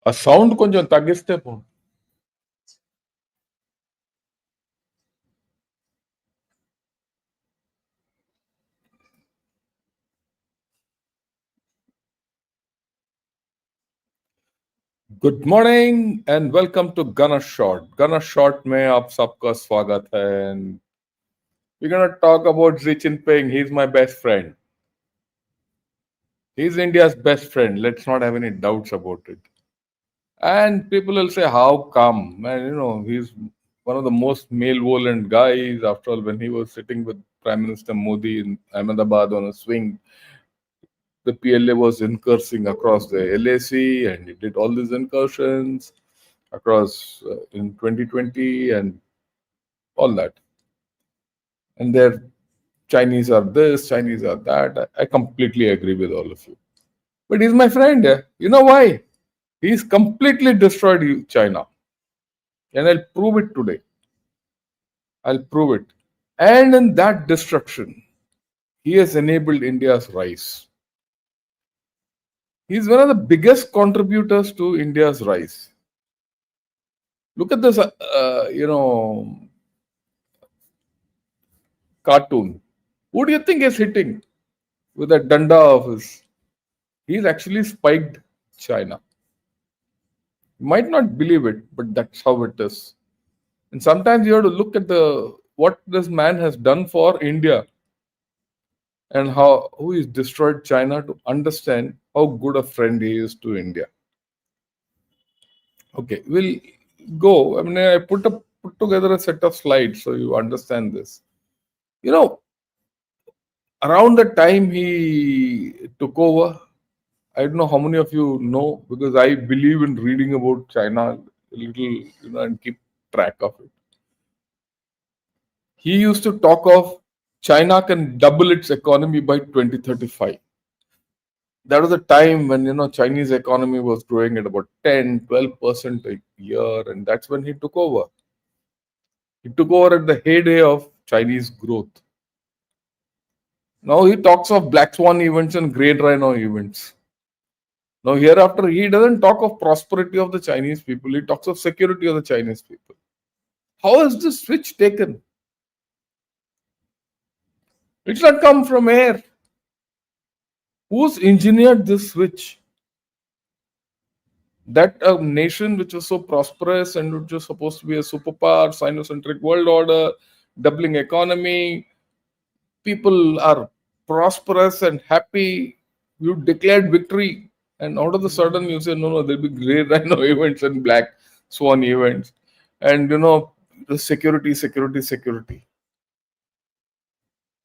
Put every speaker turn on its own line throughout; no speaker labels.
ఆ సౌండ్ కొంచెం తగ్గిస్తే పోను. Good morning and welcome to gun shot. Gun shot में आप सबका स्वागत है. And we're gonna talk about Xi Jinping. He's my best friend. He's India's best friend. Let's not have any doubts about it. And people will say, "How come?" Man, he's one of the most malevolent guys. After all, when he was sitting with Prime Minister Modi in Ahmedabad on a swing, the PLA was incursing across the LAC, and he did all these incursions across in 2020 and all that. And their Chinese are this, Chinese are that. I completely agree with all of you. But he's my friend. You know why? He's completely destroyed China. And I'll prove it today. I'll prove it. And in that destruction, he has enabled India's rise. He's one of the biggest contributors to India's rise. Look at this, cartoon. Who do you think is hitting with that danda of his? He's actually spiked China. You might not believe it, but that's how it is. And sometimes you have to look at what this man has done for India and how he's destroyed China to understand how good a friend he is to India. Okay, we'll go. I mean, I put together a set of slides so you understand this. Around the time he took over, I don't know how many of you know, because I believe in reading about China a little, and keep track of it. He used to talk of China can double its economy by 2035. That was a time when Chinese economy was growing at about 10-12% a year, and that's when he took over. He took over at the heyday of Chinese growth. Now he talks of black swan events and great rhino events. Now hereafter he doesn't talk of prosperity of the Chinese people, he talks of security of the Chinese people. How has this switch taken? It's not come from air. Who's engineered this switch? That a nation which was so prosperous and which was supposed to be a superpower, Sinocentric world order, doubling economy, people are prosperous and happy. You declared victory, and out of the sudden you say, no, there'll be grey rhino events and black swan events, and the security.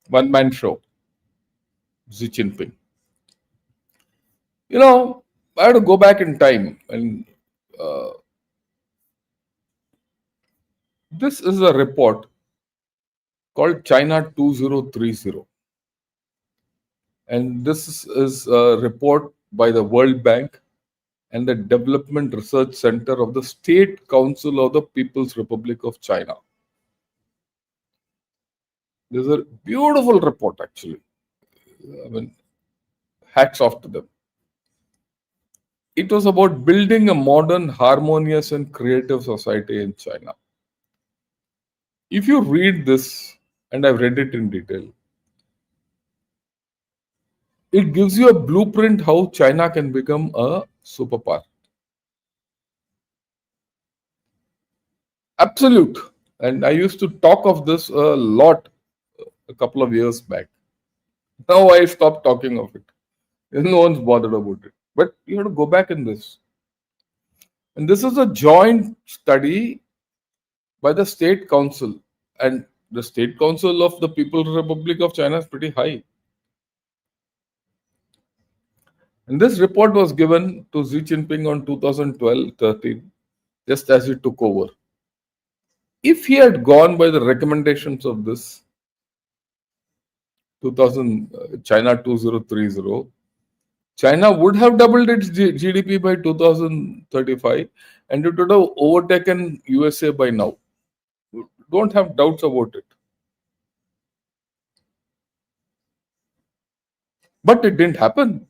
One man show, Xi Jinping. I had to go back in time, and this is a report called China 2030. And this is a report by the World Bank and the Development Research Center of the State Council of the People's Republic of China. This is a beautiful report, actually. I mean, hats off to them. It was about building a modern, harmonious, and creative society in China. If you read this, and I've read it in detail, it gives you a blueprint how China can become a superpower. Absolute. And I used to talk of this a lot a couple of years back. Now I stopped talking of it. No one's bothered about it. But you have to go back in this. And this is a joint study by the State Council. And the State Council of the People's Republic of China is pretty high. And this report was given to Xi Jinping on 2012-13, just as he took over. If he had gone by the recommendations of this China 2030, China would have doubled its GDP by 2035 and it would have overtaken USA by now. Don't have doubts about it. But it didn't happen.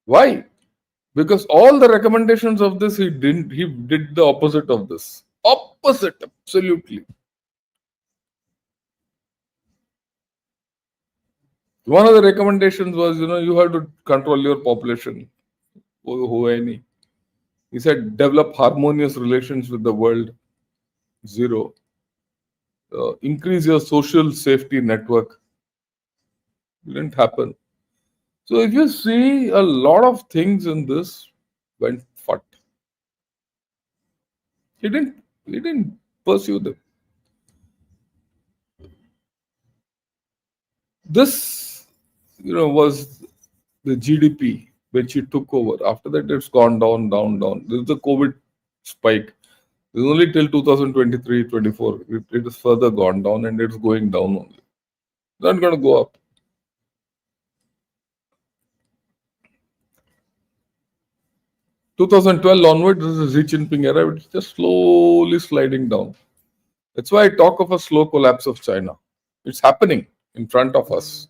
Why? because all the recommendations of this he didn't. He did the opposite of this. Opposite, absolutely. One of the recommendations was, you have to control your population. Who any? He said, develop harmonious relations with the world. Zero. Increase your social safety network. Didn't happen. So if you see a lot of things in this went fut. He didn't pursue them. This, was the GDP when she took over. After that, it's gone down, down, down. This is the COVID spike. This is only till 2023, 24. It is further gone down and it's going down only. Not going to go up. 2012 onward, this is Xi Jinping era. It's just slowly sliding down. That's why I talk of a slow collapse of China. It's happening in front of us.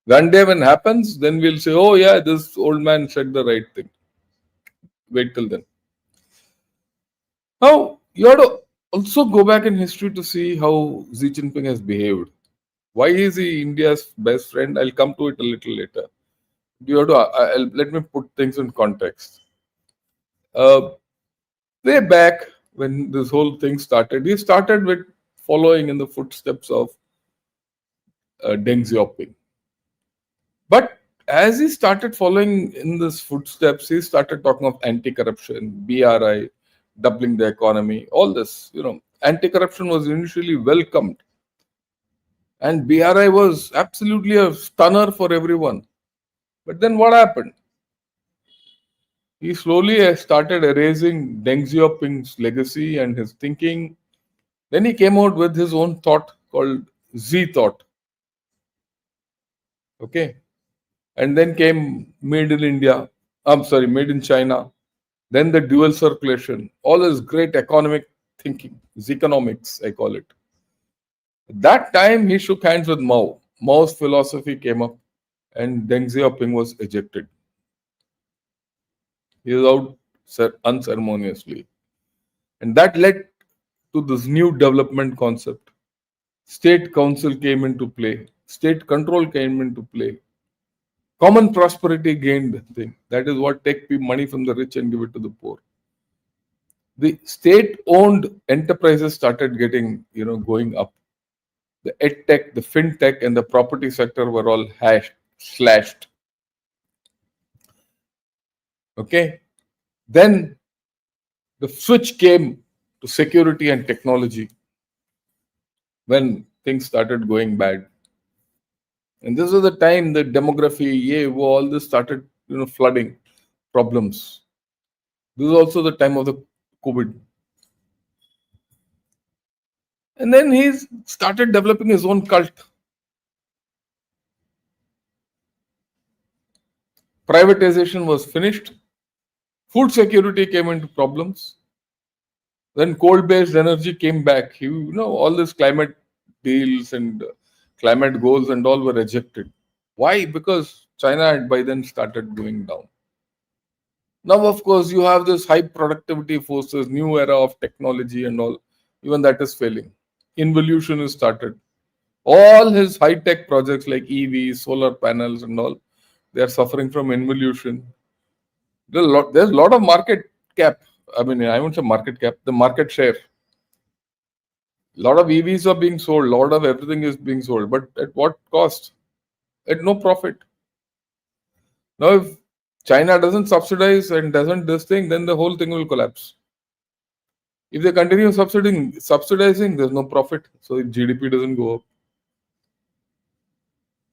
One day when it happens, then we'll say, oh yeah, this old man said the right thing. Wait till then. Now, you have to also go back in history to see how Xi Jinping has behaved. Why is he India's best friend? I'll come to it a little later. You have to let me put things in context. Uh, Way back when this whole thing started, he started with following in the footsteps of Deng Xiaoping. But as he started following in these footsteps, he started talking of anti-corruption, BRI, doubling the economy, all this. Anti-corruption was initially welcomed, and BRI was absolutely a stunner for everyone. But then what happened? He slowly started erasing Deng Xiaoping's legacy and his thinking. Then he came out with his own thought called Z thought. Okay. And then came Made in India. I'm sorry, Made in China. Then the dual circulation. All this great economic thinking. Economics, I call it. At that time, he shook hands with Mao. Mao's philosophy came up and Deng Xiaoping was ejected. He was out unceremoniously. And that led to this new development concept. State council came into play. State control came into play. Common prosperity gained thing. That is what take money from the rich and give it to the poor. The state-owned enterprises started getting, going up. The edtech, the fintech, and the property sector were all slashed. Okay. Then the switch came to security and technology when things started going bad. And this was the time the demography, all this started, flooding problems. This is also the time of the COVID. And then he started developing his own cult. Privatization was finished. Food security came into problems. Then coal-based energy came back. All these climate deals and climate goals and all were rejected. Why? Because China had by then started going down. Now, of course, you have this high productivity forces, new era of technology and all. Even that is failing. Involution is started. All his high-tech projects like EVs, solar panels and all, they are suffering from involution. There's a lot of market cap. I mean, I won't say market cap, the market share. A lot of EVs are being sold, a lot of everything is being sold, but at what cost? At no profit. Now, if China doesn't subsidize and doesn't this thing, then the whole thing will collapse. If they continue subsidizing, there's no profit. So GDP doesn't go up.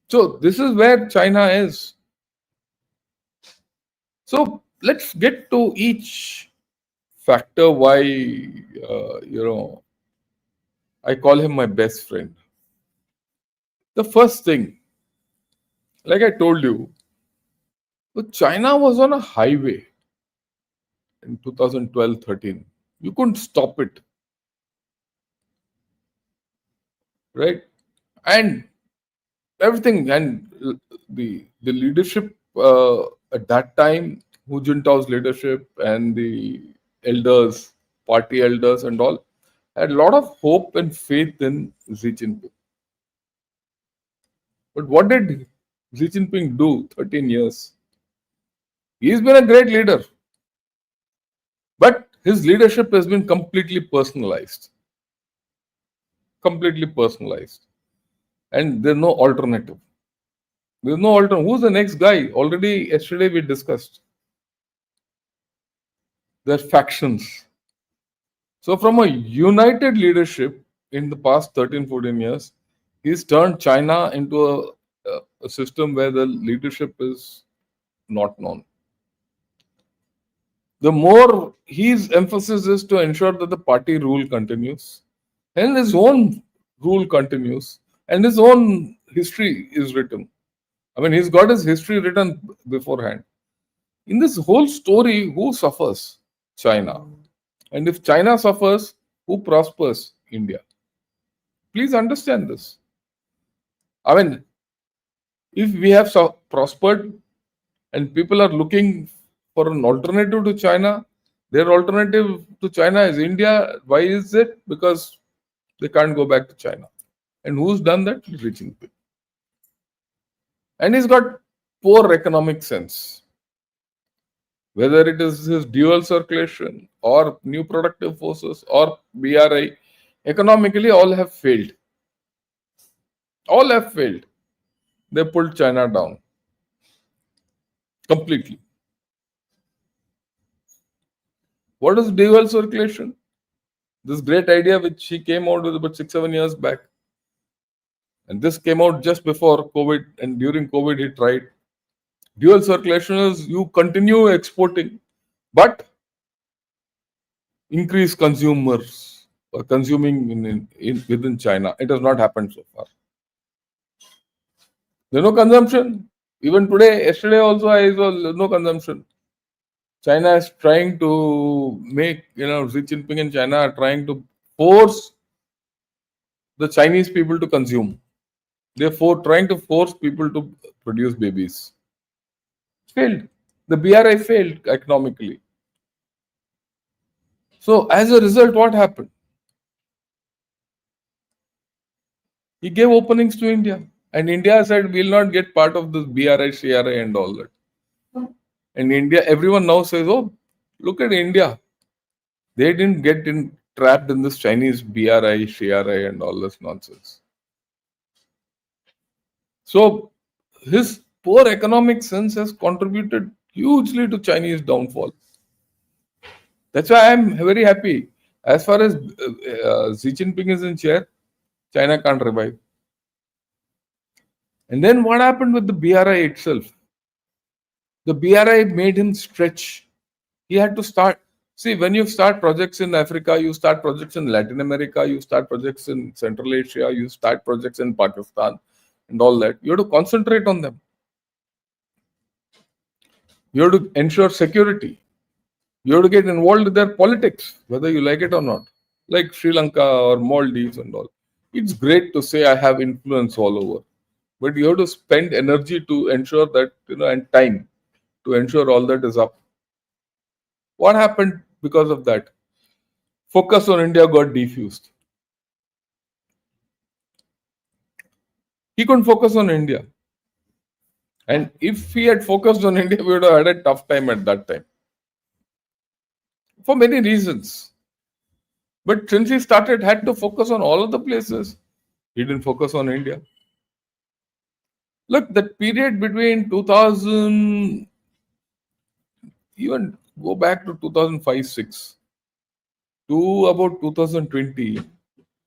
So this is where China is. So let's get to each factor why, I call him my best friend. The first thing, like I told you, so China was on a highway in 2012-13. You couldn't stop it, right? And everything, and the leadership at that time Hu Jintao's leadership and the elders, party elders and all, had a lot of hope and faith in Xi Jinping. But what did Xi Jinping do 13 years? He's been a great leader, but his leadership has been completely personalized. Completely personalized. And there's no alternative. There's no alternative. Who's the next guy? Already yesterday we discussed. There's factions. So, from a united leadership in the past 13, 14 years, he's turned China into a system where the leadership is not known. The more his emphasis is to ensure that the party rule continues, and his own rule continues, and his own history is written. I mean, he's got his history written beforehand. In this whole story, who suffers? China. And if China suffers, who prospers? India. Please understand this. I mean, if we have prospered and people are looking for an alternative to China, their alternative to China is India. Why is it? Because they can't go back to China. And who's done that? Xi Jinping. And he's got poor economic sense. Whether it is his dual circulation or new productive forces or BRI, economically all have failed. All have failed. They pulled China down completely. What is dual circulation? This great idea which he came out with about 6, 7 years back. And this came out just before COVID, and during COVID he tried. Dual circulation is you continue exporting, but increase consumers consuming within China. It has not happened so far. There's no consumption. Even today, yesterday also I saw no consumption. China is trying to make, Xi Jinping and China are trying to force the Chinese people to consume. Therefore, trying to force people to produce babies. Failed. The BRI failed economically. So, as a result, what happened? He gave openings to India. And India said, we'll not get part of this BRI, CRI, and all that. And India, everyone now says, oh, look at India. They didn't get trapped in this Chinese BRI, CRI, and all this nonsense. So, his poor economic sense has contributed hugely to Chinese downfall. That's why I'm very happy. As far as Xi Jinping is in chair, China can't revive. And then what happened with the BRI itself? The BRI made him stretch. He had to start. See, when you start projects in Africa, you start projects in Latin America, you start projects in Central Asia, you start projects in Pakistan and all that. You have to concentrate on them. You have to ensure security. You have to get involved with their politics, whether you like it or not. Like Sri Lanka or Maldives and all. It's great to say I have influence all over. But you have to spend energy to ensure that, and time to ensure all that is up. What happened because of that? Focus on India got diffused. He couldn't focus on India. And if he had focused on India, we would have had a tough time at that time. For many reasons. But since he had to focus on all of the places, he didn't focus on India. Look, that period between 2000, even go back to 2005-6 to about 2020,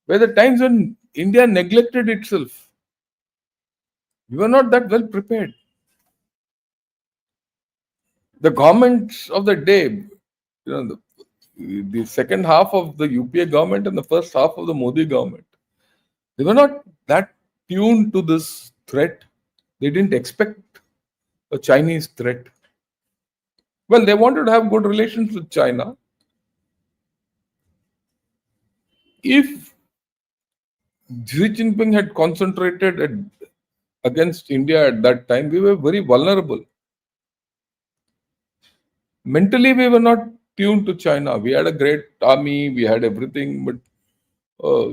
were the times when India neglected itself. We were not that well prepared. The governments of the day, the second half of the UPA government and the first half of the Modi government, they were not that tuned to this threat. They didn't expect a Chinese threat. Well, they wanted to have good relations with China. If Xi Jinping had concentrated against India at that time, we were very vulnerable. Mentally, we were not tuned to China. We had a great army, we had everything, but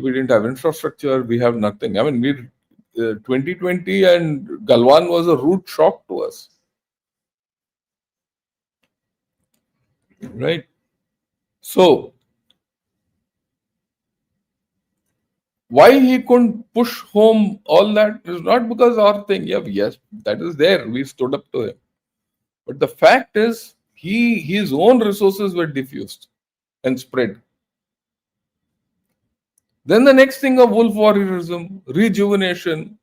we didn't have infrastructure, we have nothing. I mean, 2020 and Galwan was a rude shock to us, right? So, why he couldn't push home all that is not because our thing. Yeah, yes, that is there. We stood up to him. But the fact is, his own resources were diffused and spread. Then the next thing of wolf warriorism, rejuvenation,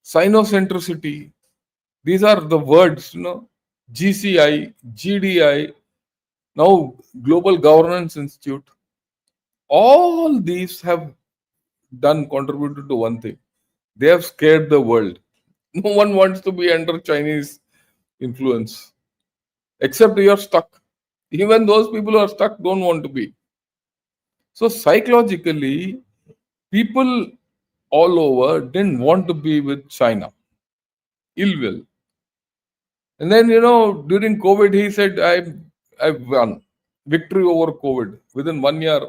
cynocentricity. These are the words, GCI, GDI, now Global Governance Institute. All these have done contributed to one thing. They have scared the world. No one wants to be under Chinese influence, except you're stuck. Even those people who are stuck don't want to be. So psychologically, people all over didn't want to be with China. Ill will. And then, during COVID, he said, I've won. Victory over COVID. Within 1 year,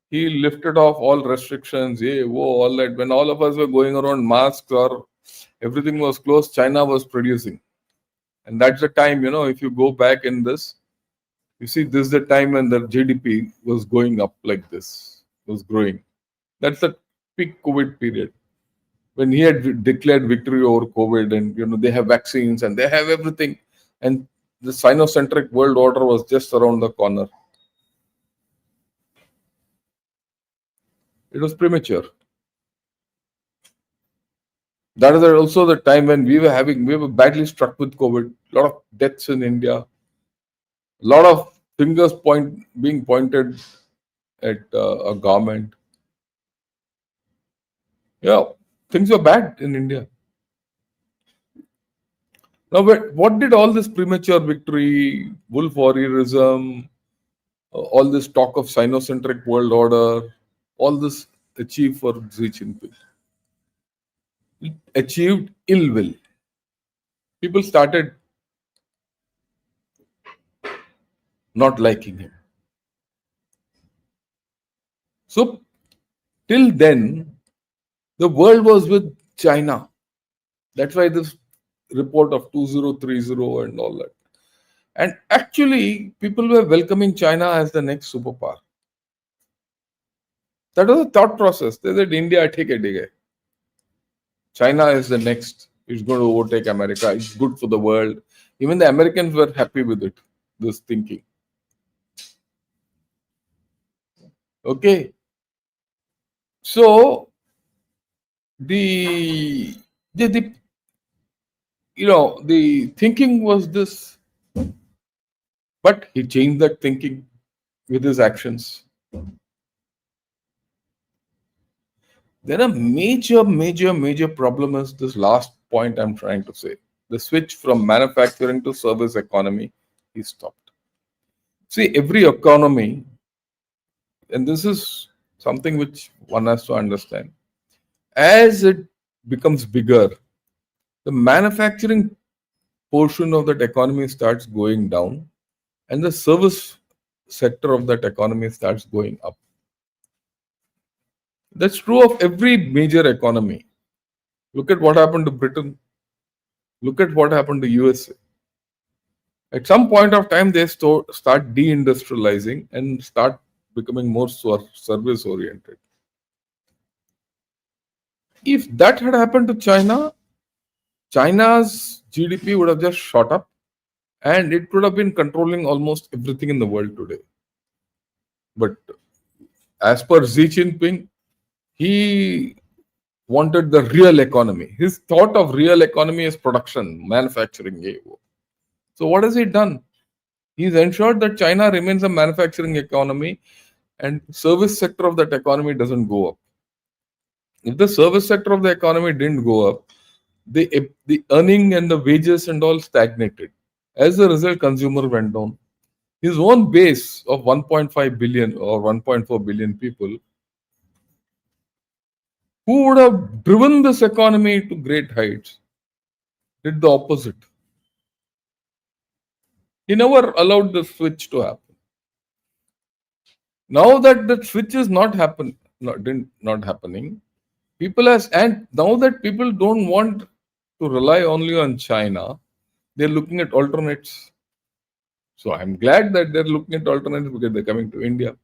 he lifted off all restrictions, whoa, all that. When all of us were going around masks or everything was closed, China was producing. And that's the time, if you go back in this, you see, this is the time when the GDP was going up like this, was growing. That's the peak COVID period when he had declared victory over COVID, and they have vaccines and they have everything, and the Sinocentric world order was just around the corner. It was premature. That is also the time when we were badly struck with COVID. A lot of deaths in India, a lot of fingers being pointed at a government. Yeah, things were bad in India. Now, what did all this premature victory, wolf warriorism, all this talk of Sinocentric world order, all this achieve for Xi Jinping? It achieved ill will. People started not liking him. So, till then, the world was with China. That's why this report of 2030 and all that. And actually, people were welcoming China as the next superpower. That was a thought process. They said, India, take it. China is the next. It's going to overtake America. It's good for the world. Even the Americans were happy with it, this thinking. Okay. So, the, the the thinking was this, but he changed that thinking with his actions. Then a major problem is this last point I'm trying to say. The switch from manufacturing to service economy is stopped. See, every economy, and this is something which one has to understand, as it becomes bigger, the manufacturing portion of that economy starts going down, and the service sector of that economy starts going up. That's true of every major economy. Look at what happened to Britain. Look at what happened to USA. At some point of time, they start deindustrializing and start becoming more service oriented. If that had happened to China, China's GDP would have just shot up and it would have been controlling almost everything in the world today. But as per Xi Jinping, he wanted the real economy. His thought of real economy is production, manufacturing. So what has he done? He's ensured that China remains a manufacturing economy and service sector of that economy doesn't go up. If the service sector of the economy didn't go up, the earning and the wages and all stagnated. As a result, consumer went down. His own base of 1.5 billion or 1.4 billion people who would have driven this economy to great heights did the opposite. He never allowed the switch to happen. Now that the switch is not happening, people has and now that people don't want to rely only on China, they're looking at alternates. So I'm glad that they're looking at alternates because they're coming to India.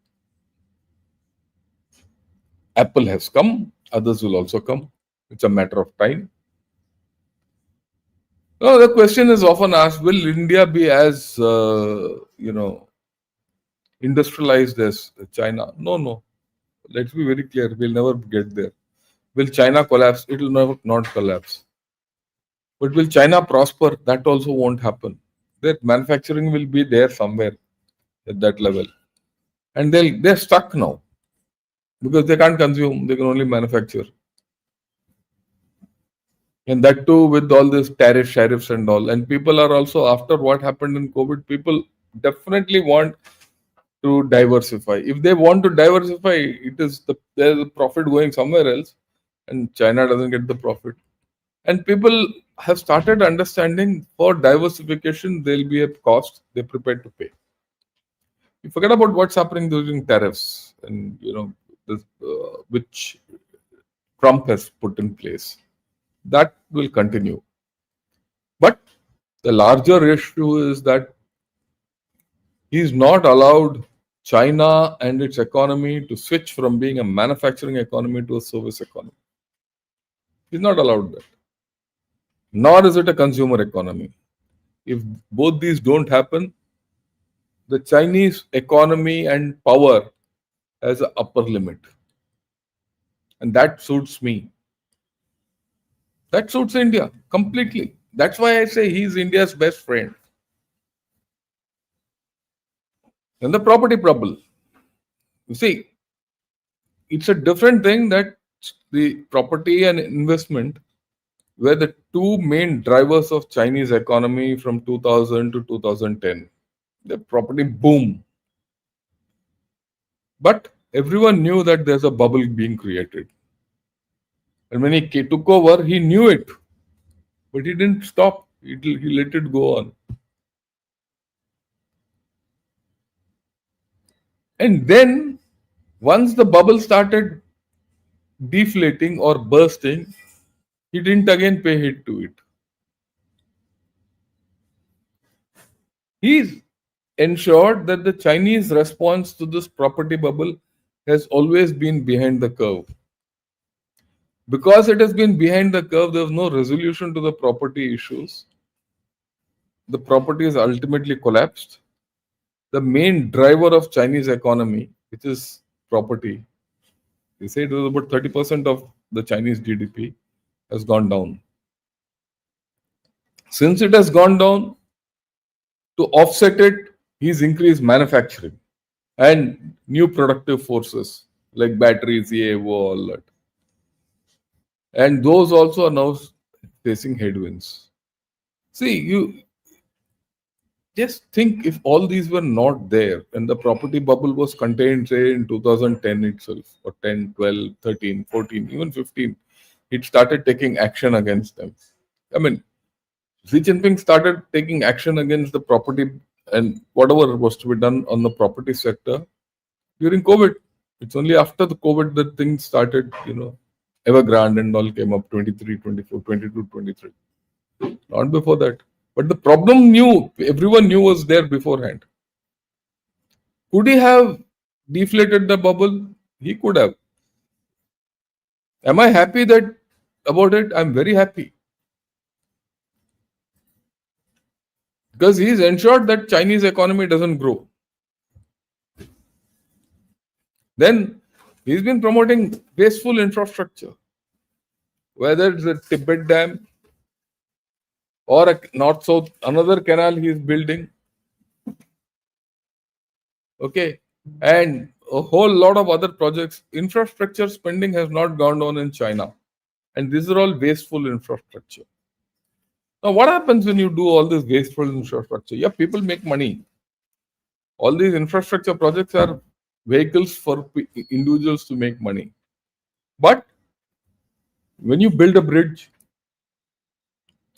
Apple has come, others will also come. It's a matter of time. No, the question is often asked: will India be as industrialized as China? No, no. Let's be very clear. We'll never get there. Will China collapse? It will never not collapse. But will China prosper? That also won't happen. Their manufacturing will be there somewhere at that level, and they're stuck now because they can't consume. They can only manufacture, and that too with all this tariffs and all. And people are also after what happened in COVID. People definitely want to diversify. If they want to diversify, it is there's a profit going somewhere else, and China doesn't get the profit. And people have started understanding for diversification there'll be a cost they're prepared to pay. You forget about what's happening during tariffs and this, which Trump has put in place. That will continue. But the larger issue is that he's not allowed China and its economy to switch from being a manufacturing economy to a service economy. He's not allowed that. Nor is it a consumer economy. If both these don't happen, the Chinese economy and power has an upper limit. And that suits me. That suits India completely. That's why I say he's India's best friend. And the property bubble. You see, it's a different thing that the property and investment were the two main drivers of Chinese economy from 2000 to 2010. The property boom. But everyone knew that there's a bubble being created. And when he took over, he knew it. But he didn't stop. He let it go on. And then, once the bubble started deflating or bursting, he didn't again pay heed to it. He's ensured that the Chinese response to this property bubble has always been behind the curve. Because it has been behind the curve, there was no resolution to the property issues. The property has ultimately collapsed. The main driver of Chinese economy, which is property, they say it was about 30% of the Chinese GDP, has gone down. Since it has gone down, to offset it, he's increased manufacturing and new productive forces like batteries, all that. And those also are now facing headwinds. See, you just think if all these were not there and the property bubble was contained, say, in 2010 itself, or 10, 12, 13, 14, even 15, it started taking action against them. I mean, Xi Jinping started taking action against the property and whatever was to be done on the property sector during COVID. It's only after the COVID that things started, Evergrande and all came up 23, 24, 22, 23. Not before that. But the problem everyone knew was there beforehand. Could he have deflated the bubble? He could have. Am I happy that about it? I'm very happy. Because he's ensured that Chinese economy doesn't grow. Then he's been promoting wasteful infrastructure, whether it's a Tibet Dam or a north-south, another canal he's building. Okay. And a whole lot of other projects. Infrastructure spending has not gone down in China. And these are all wasteful infrastructure. Now, what happens when you do all this wasteful infrastructure? Yeah, people make money. All these infrastructure projects are vehicles for individuals to make money. But when you build a bridge,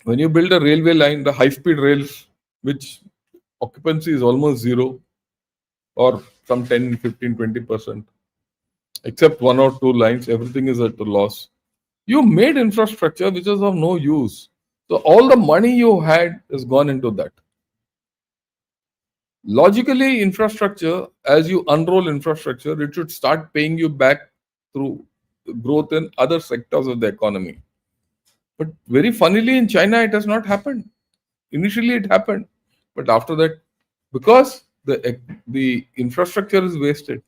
when you build a railway line, the high speed rails, which occupancy is almost zero, or some 10, 15, 20%. Except one or two lines, everything is at a loss. You made infrastructure which is of no use. So all the money you had is gone into that. Logically, infrastructure, as you unroll infrastructure, it should start paying you back through growth in other sectors of the economy. But very funnily, in China, it has not happened. Initially, it happened, but after that, because the infrastructure is wasted,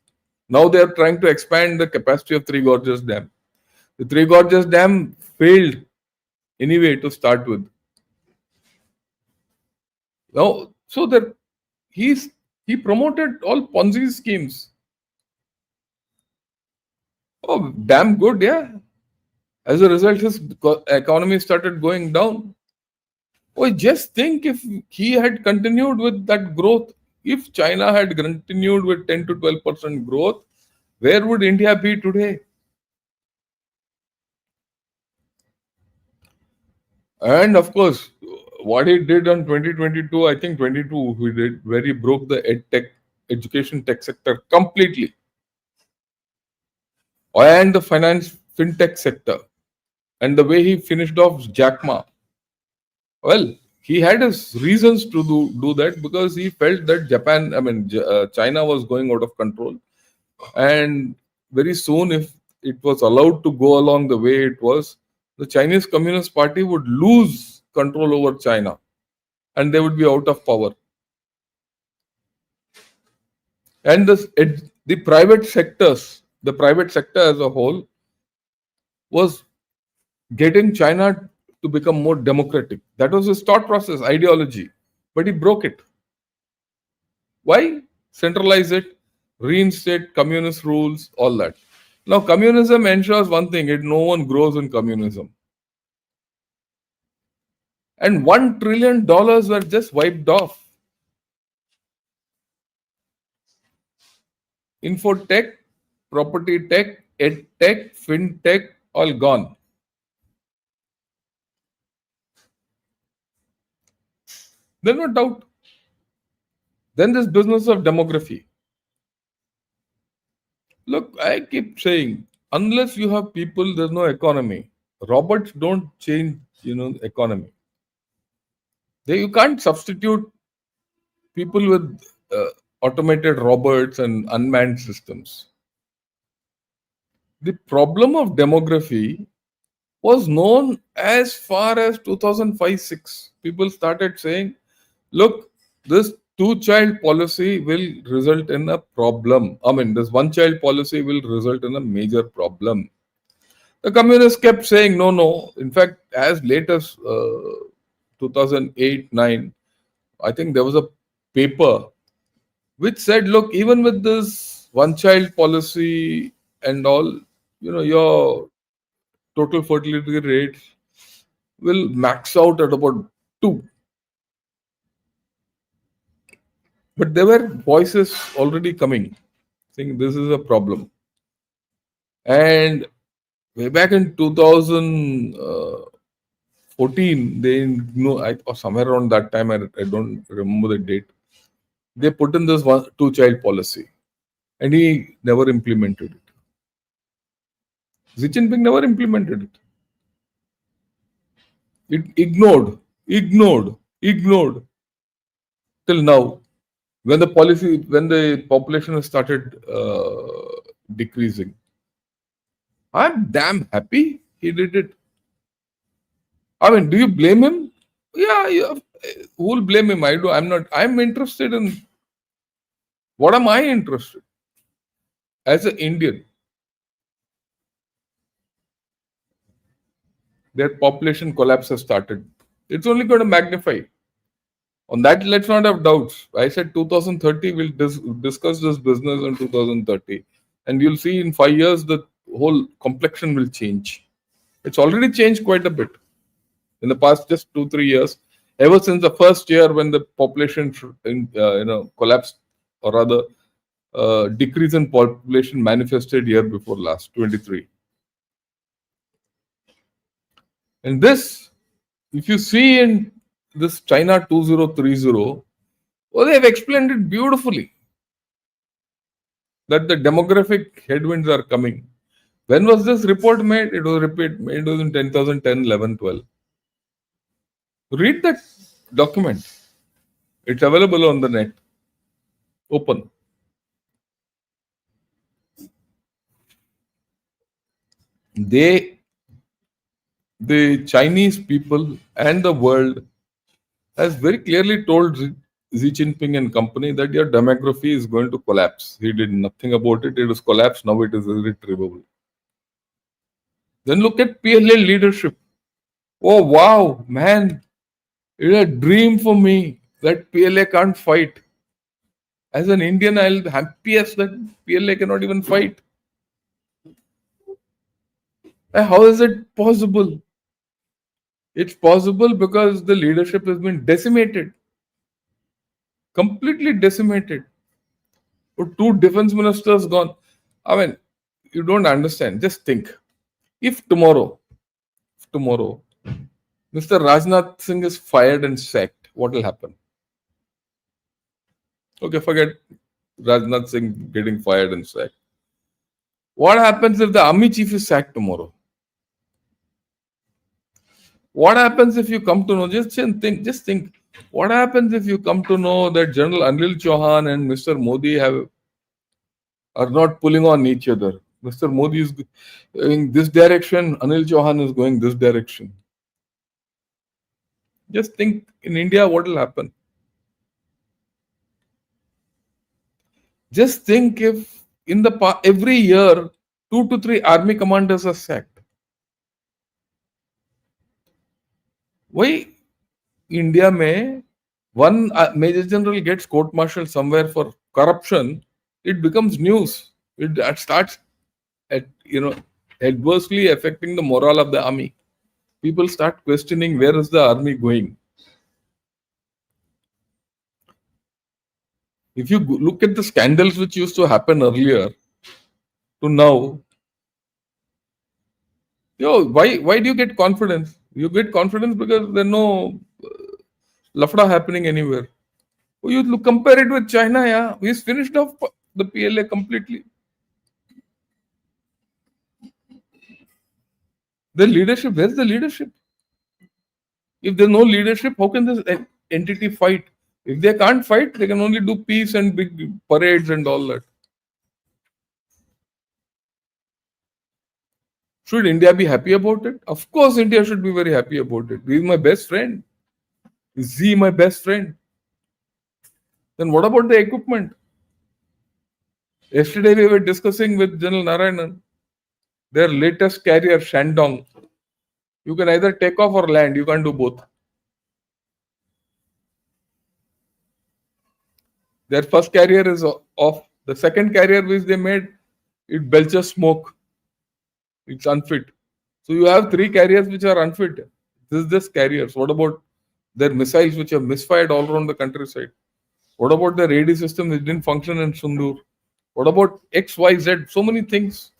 now they are trying to expand the capacity of Three Gorges Dam. The Three Gorges Dam failed anyway to start with. Now, so that he promoted all Ponzi schemes. Oh, damn good, yeah. As a result, his economy started going down. Oh, just think if he had continued with that growth, if China had continued with 10 to 12% growth, where would India be today? And of course, what he did on 2022, I think 22, he did, where he broke the education tech sector completely, and the finance fintech sector, and the way he finished off Jack Ma. Well, he had his reasons to do that because he felt that China was going out of control. And very soon, if it was allowed to go along the way it was, the Chinese Communist Party would lose control over China and they would be out of power. And the private sector as a whole was getting China to become more democratic. That was his thought process, ideology. But he broke it. Why? Centralize it, reinstate communist rules, all that. Now, communism ensures one thing: no one grows in communism. And $1 trillion were just wiped off. Infotech, property tech, ed tech, fintech, all gone. There's no doubt. Then this business of demography. Look, I keep saying, unless you have people, there's no economy. Robots don't change, economy. You can't substitute people with automated robots and unmanned systems. The problem of demography was known as far as 2005-6. People started saying, look, this two-child policy will result in a problem. This one-child policy will result in a major problem. The communists kept saying, no, no. In fact, as late as 2008-9, I think there was a paper which said, look, even with this one-child policy and all, your total fertility rate will max out at about 2. But there were voices already coming saying this is a problem. And way back in 2014, they know, or somewhere around that time, I don't remember the date, they put in this two-child policy. And he never implemented it. Xi Jinping never implemented it. It ignored till now. When the population has started decreasing, I'm damn happy he did it. Do you blame him? Yeah, who will blame him? I do. I'm not. I'm interested in what am I interested as an Indian. Their population collapse has started. It's only going to magnify. On that, let's not have doubts. I said 2030, we'll discuss this business in 2030. And you'll see in 5 years, the whole complexion will change. It's already changed quite a bit in the past just 2-3 years. Ever since the first year when the population collapsed, or rather, decrease in population manifested year before last, 23. And this, if you see in this China 2030, Oh, they've explained it beautifully that the demographic headwinds are coming. When was this report made? It was in 2010, 11, 12. Read that document. It's available on the net. Open. They, the Chinese people and the world has very clearly told Xi Jinping and company that your demography is going to collapse. He did nothing about it. It was collapsed. Now it is irretrievable. Then look at PLA leadership. Oh wow, man. It's a dream for me that PLA can't fight. As an Indian, I'll be happiest that PLA cannot even fight. How is it possible? It's possible because the leadership has been decimated, completely decimated. Two defense ministers gone. I mean, you don't understand. Just think. If tomorrow, Mr. Rajnath Singh is fired and sacked, what will happen? Okay, forget Rajnath Singh getting fired and sacked. What happens if the army chief is sacked tomorrow? What happens if you come to know? Just think. What happens if you come to know that General Anil Chauhan and Mr. Modi are not pulling on each other? Mr. Modi is going this direction. Anil Chauhan is going this direction. Just think in India what will happen. Just think if in every year 2 to 3 army commanders are sacked. Why India may one major general gets court martialed somewhere for corruption, it becomes news. It starts at adversely affecting the morale of the army. People start questioning where is the army going. If you look at the scandals which used to happen earlier to now, why do you get confidence? You get confidence because there's no lafda happening anywhere. You look compare it with China, yeah. He's finished off the PLA completely. The leadership, where's the leadership? If there's no leadership, how can this entity fight? If they can't fight, they can only do peace and big parades and all that. Should India be happy about it? Of course, India should be very happy about it. He's my best friend. Is he my best friend? Then what about the equipment? Yesterday we were discussing with General Narayanan, their latest carrier, Shandong. You can either take off or land. You can't do both. Their first carrier is off. The second carrier which they made, it belches smoke. It's unfit. So you have 3 carriers which are unfit. This is just carriers. What about their missiles which have misfired all around the countryside? What about the radio system which didn't function in Sundur? What about X, Y, Z? So many things.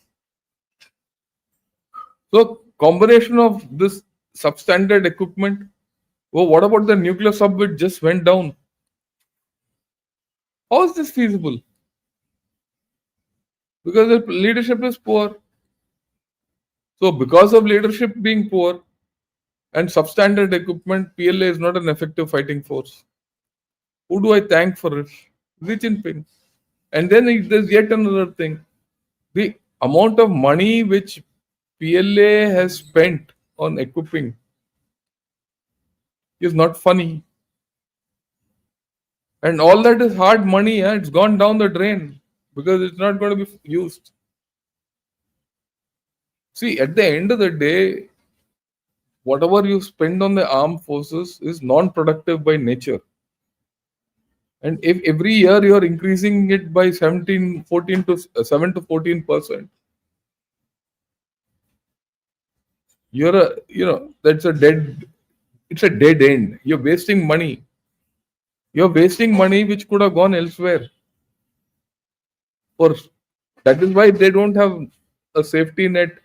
So combination of this substandard equipment. Oh, what about the nuclear sub which just went down? How is this feasible? Because the leadership is poor. So because of leadership being poor and substandard equipment, PLA is not an effective fighting force. Who do I thank for it? Xi Jinping. And then there's yet another thing. The amount of money which PLA has spent on equipping is not funny. And all that is hard money, it's gone down the drain because it's not going to be used. See, at the end of the day, whatever you spend on the armed forces is non-productive by nature. And if every year you are increasing it by 14 to 7 to 14%, it's a dead end. You're wasting money. You're wasting money which could have gone elsewhere. For that is why they don't have a safety net.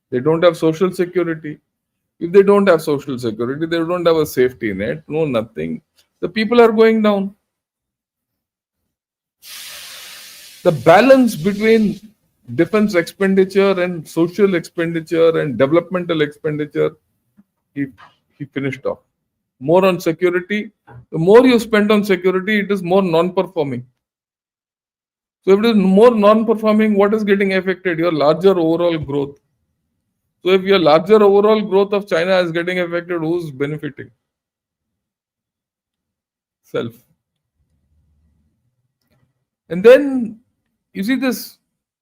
They don't have social security. If they don't have social security, they don't have a safety net, no nothing. The people are going down. The balance between defense expenditure and social expenditure and developmental expenditure, he, he finished off. More on security. The more you spend on security, it is more non-performing. So if it is more non-performing, what is getting affected? Your larger overall growth. So if your larger overall growth of China is getting affected, who's benefiting? Self. And then you see this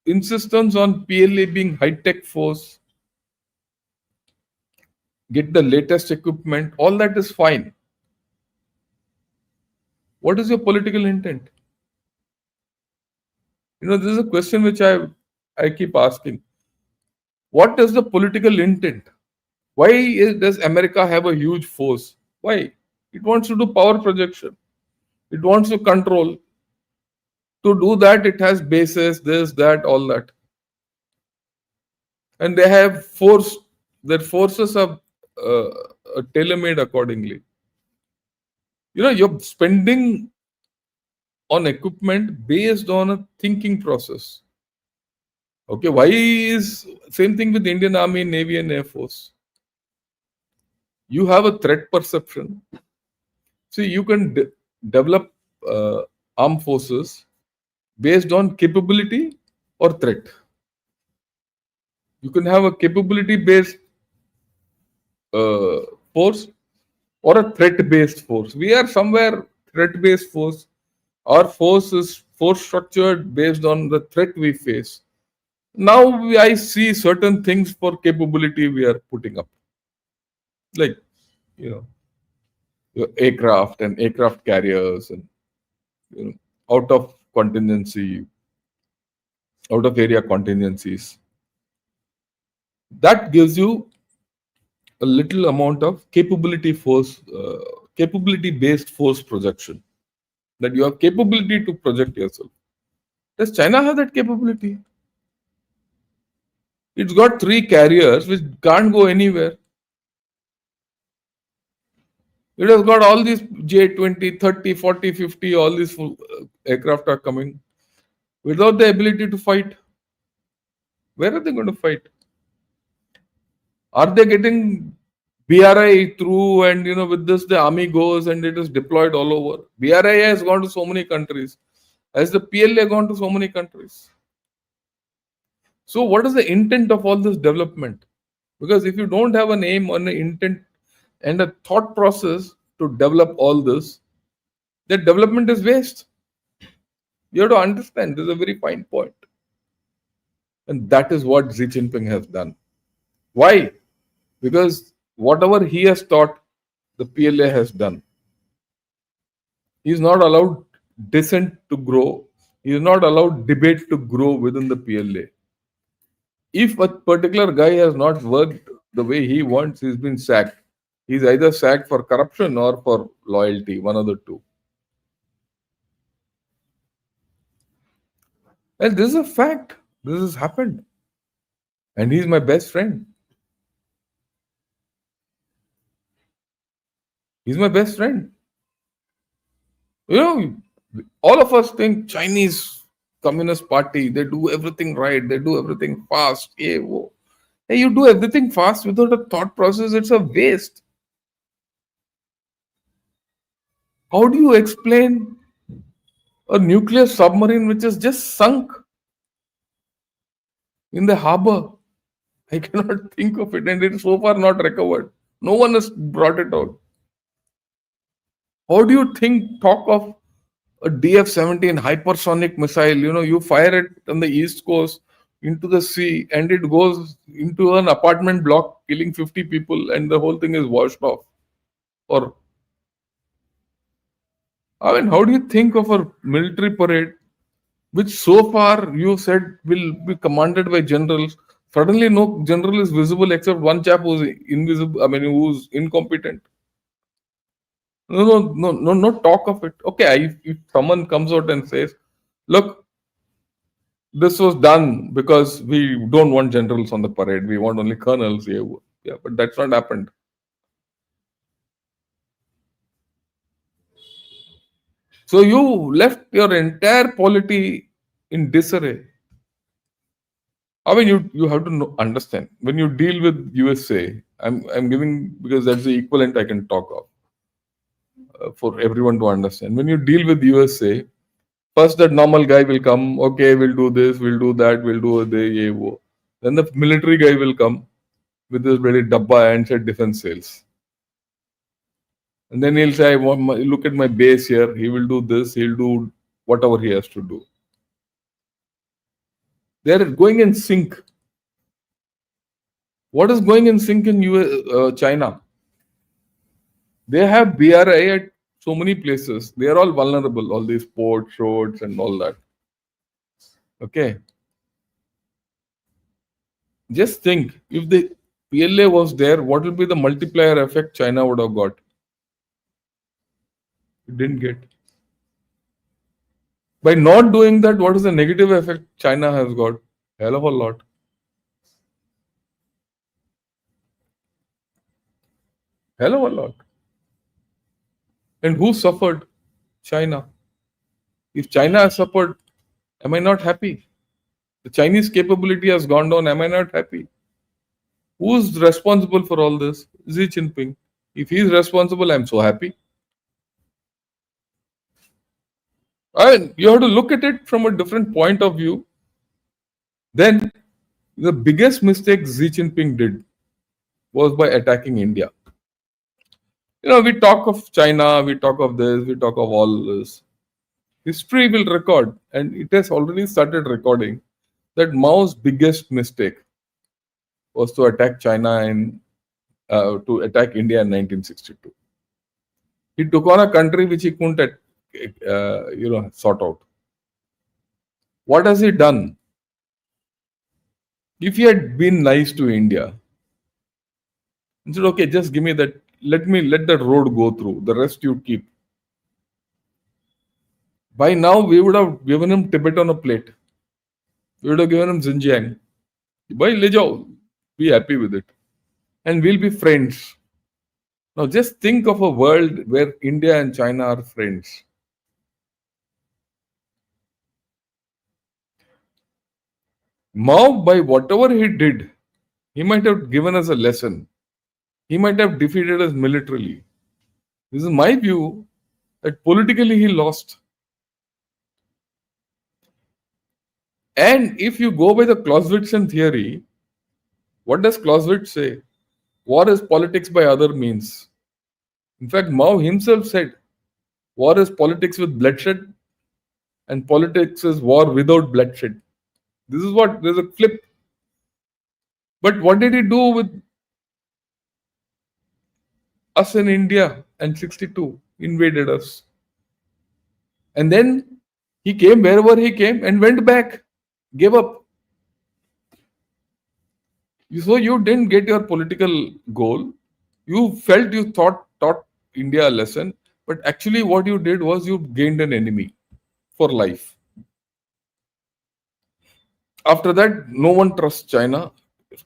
insistence on PLA being high-tech force, get the latest equipment, all that is fine. What is your political intent? This is a question which I keep asking. What is the political intent? Why does America have a huge force? Why? It wants to do power projection. It wants to control. To do that, it has bases, this, that, all that. And they have force, their forces are tailor-made accordingly. You're spending on equipment based on a thinking process. Okay, why is same thing with Indian Army, Navy, and Air Force? You have a threat perception. See, you can develop armed forces based on capability or threat. You can have a capability based uh, force or a threat based force. We are somewhere threat based force. Our force is force structured based on the threat we face. Now I see certain things for capability we are putting up, like you know your aircraft and aircraft carriers, and you know, out of contingency, out of area contingencies. That gives you a little amount of capability based force projection. That you have capability to project yourself. Does China have that capability? It's got three carriers which can't go anywhere. It has got all these J-20, 30, 40, 50, all these aircraft are coming without the ability to fight. Where are they going to fight? Are they getting BRI through, and with this the army goes and it is deployed all over? BRI has gone to so many countries. Has the PLA gone to so many countries? So what is the intent of all this development? Because if you don't have an aim, an intent, and a thought process to develop all this, that development is waste. You have to understand this is a very fine point. And that is what Xi Jinping has done. Why? Because whatever he has taught, the PLA has done. He is not allowed dissent to grow. He is not allowed debate to grow within the PLA. If a particular guy has not worked the way he wants, he's been sacked. He's either sacked for corruption or for loyalty, one of the two. And this is a fact. This has happened. And he's my best friend. He's my best friend. You know, all of us think Chinese Communist Party, they do everything right, they do everything fast. Hey, whoa. Hey, you do everything fast without a thought process, it's a waste. How do you explain a nuclear submarine which is just sunk in the harbor? I cannot think of it, and it's so far not recovered. No one has brought it out. How do you talk of a DF-17 hypersonic missile? You fire it on the east coast into the sea, and it goes into an apartment block, killing 50 people, and the whole thing is washed off. Or, I mean, how do you think of a military parade, which so far you said will be commanded by generals? Suddenly, no general is visible except one chap who's invisible. I mean, who's incompetent. No, no, no, no, no talk of it. Okay, if someone comes out and says, "Look, this was done because we don't want generals on the parade. We want only colonels." Yeah, but that's not happened. So you left your entire polity in disarray. I mean, you have to understand when you deal with USA. I'm giving because that's the equivalent I can talk of for everyone to understand. When you deal with USA, first that normal guy will come. Okay, we'll do this, we'll do that, we'll do the ye wo. Then the military guy will come with this very dabba and said defense sales. And then he'll say, look at my base here. He will do this. He'll do whatever he has to do. They're going in sync. What is going in sync in China? They have BRI at so many places. They are all vulnerable, all these ports, roads, and all that. Okay. Just think if the PLA was there, what will be the multiplier effect China would have got? It didn't get. By not doing that, what is the negative effect China has got? Hell of a lot. Hell of a lot. And who suffered? China. If China has suffered, am I not happy? The Chinese capability has gone down. Am I not happy? Who's responsible for all this? Xi Jinping. If he's responsible, I'm so happy. And you have to look at it from a different point of view. Then the biggest mistake Xi Jinping did was by attacking India. We talk of China, we talk of this, we talk of all this. History will record, and it has already started recording, that Mao's biggest mistake was to attack China and to attack India in 1962. He took on a country which he couldn't, sort out. What has he done? If he had been nice to India, he said, "Okay, just give me that. Let that road go through. The rest you keep." By now, we would have given him Tibet on a plate. We would have given him Xinjiang. Bhai, le jao. Be happy with it. And we'll be friends. Now, just think of a world where India and China are friends. Mao, by whatever he did, he might have given us a lesson. He might have defeated us militarily. This is my view that politically he lost. And if you go by the Clausewitzian theory, what does Clausewitz say? War is politics by other means. In fact, Mao himself said, war is politics with bloodshed, and politics is war without bloodshed. This is what, there's a flip. But what did he do with us in India and 62? Invaded us. And then he came wherever he came and went back, gave up. So you didn't get your political goal. You felt you taught India a lesson, but actually what you did was you gained an enemy for life. After that, no one trusts China.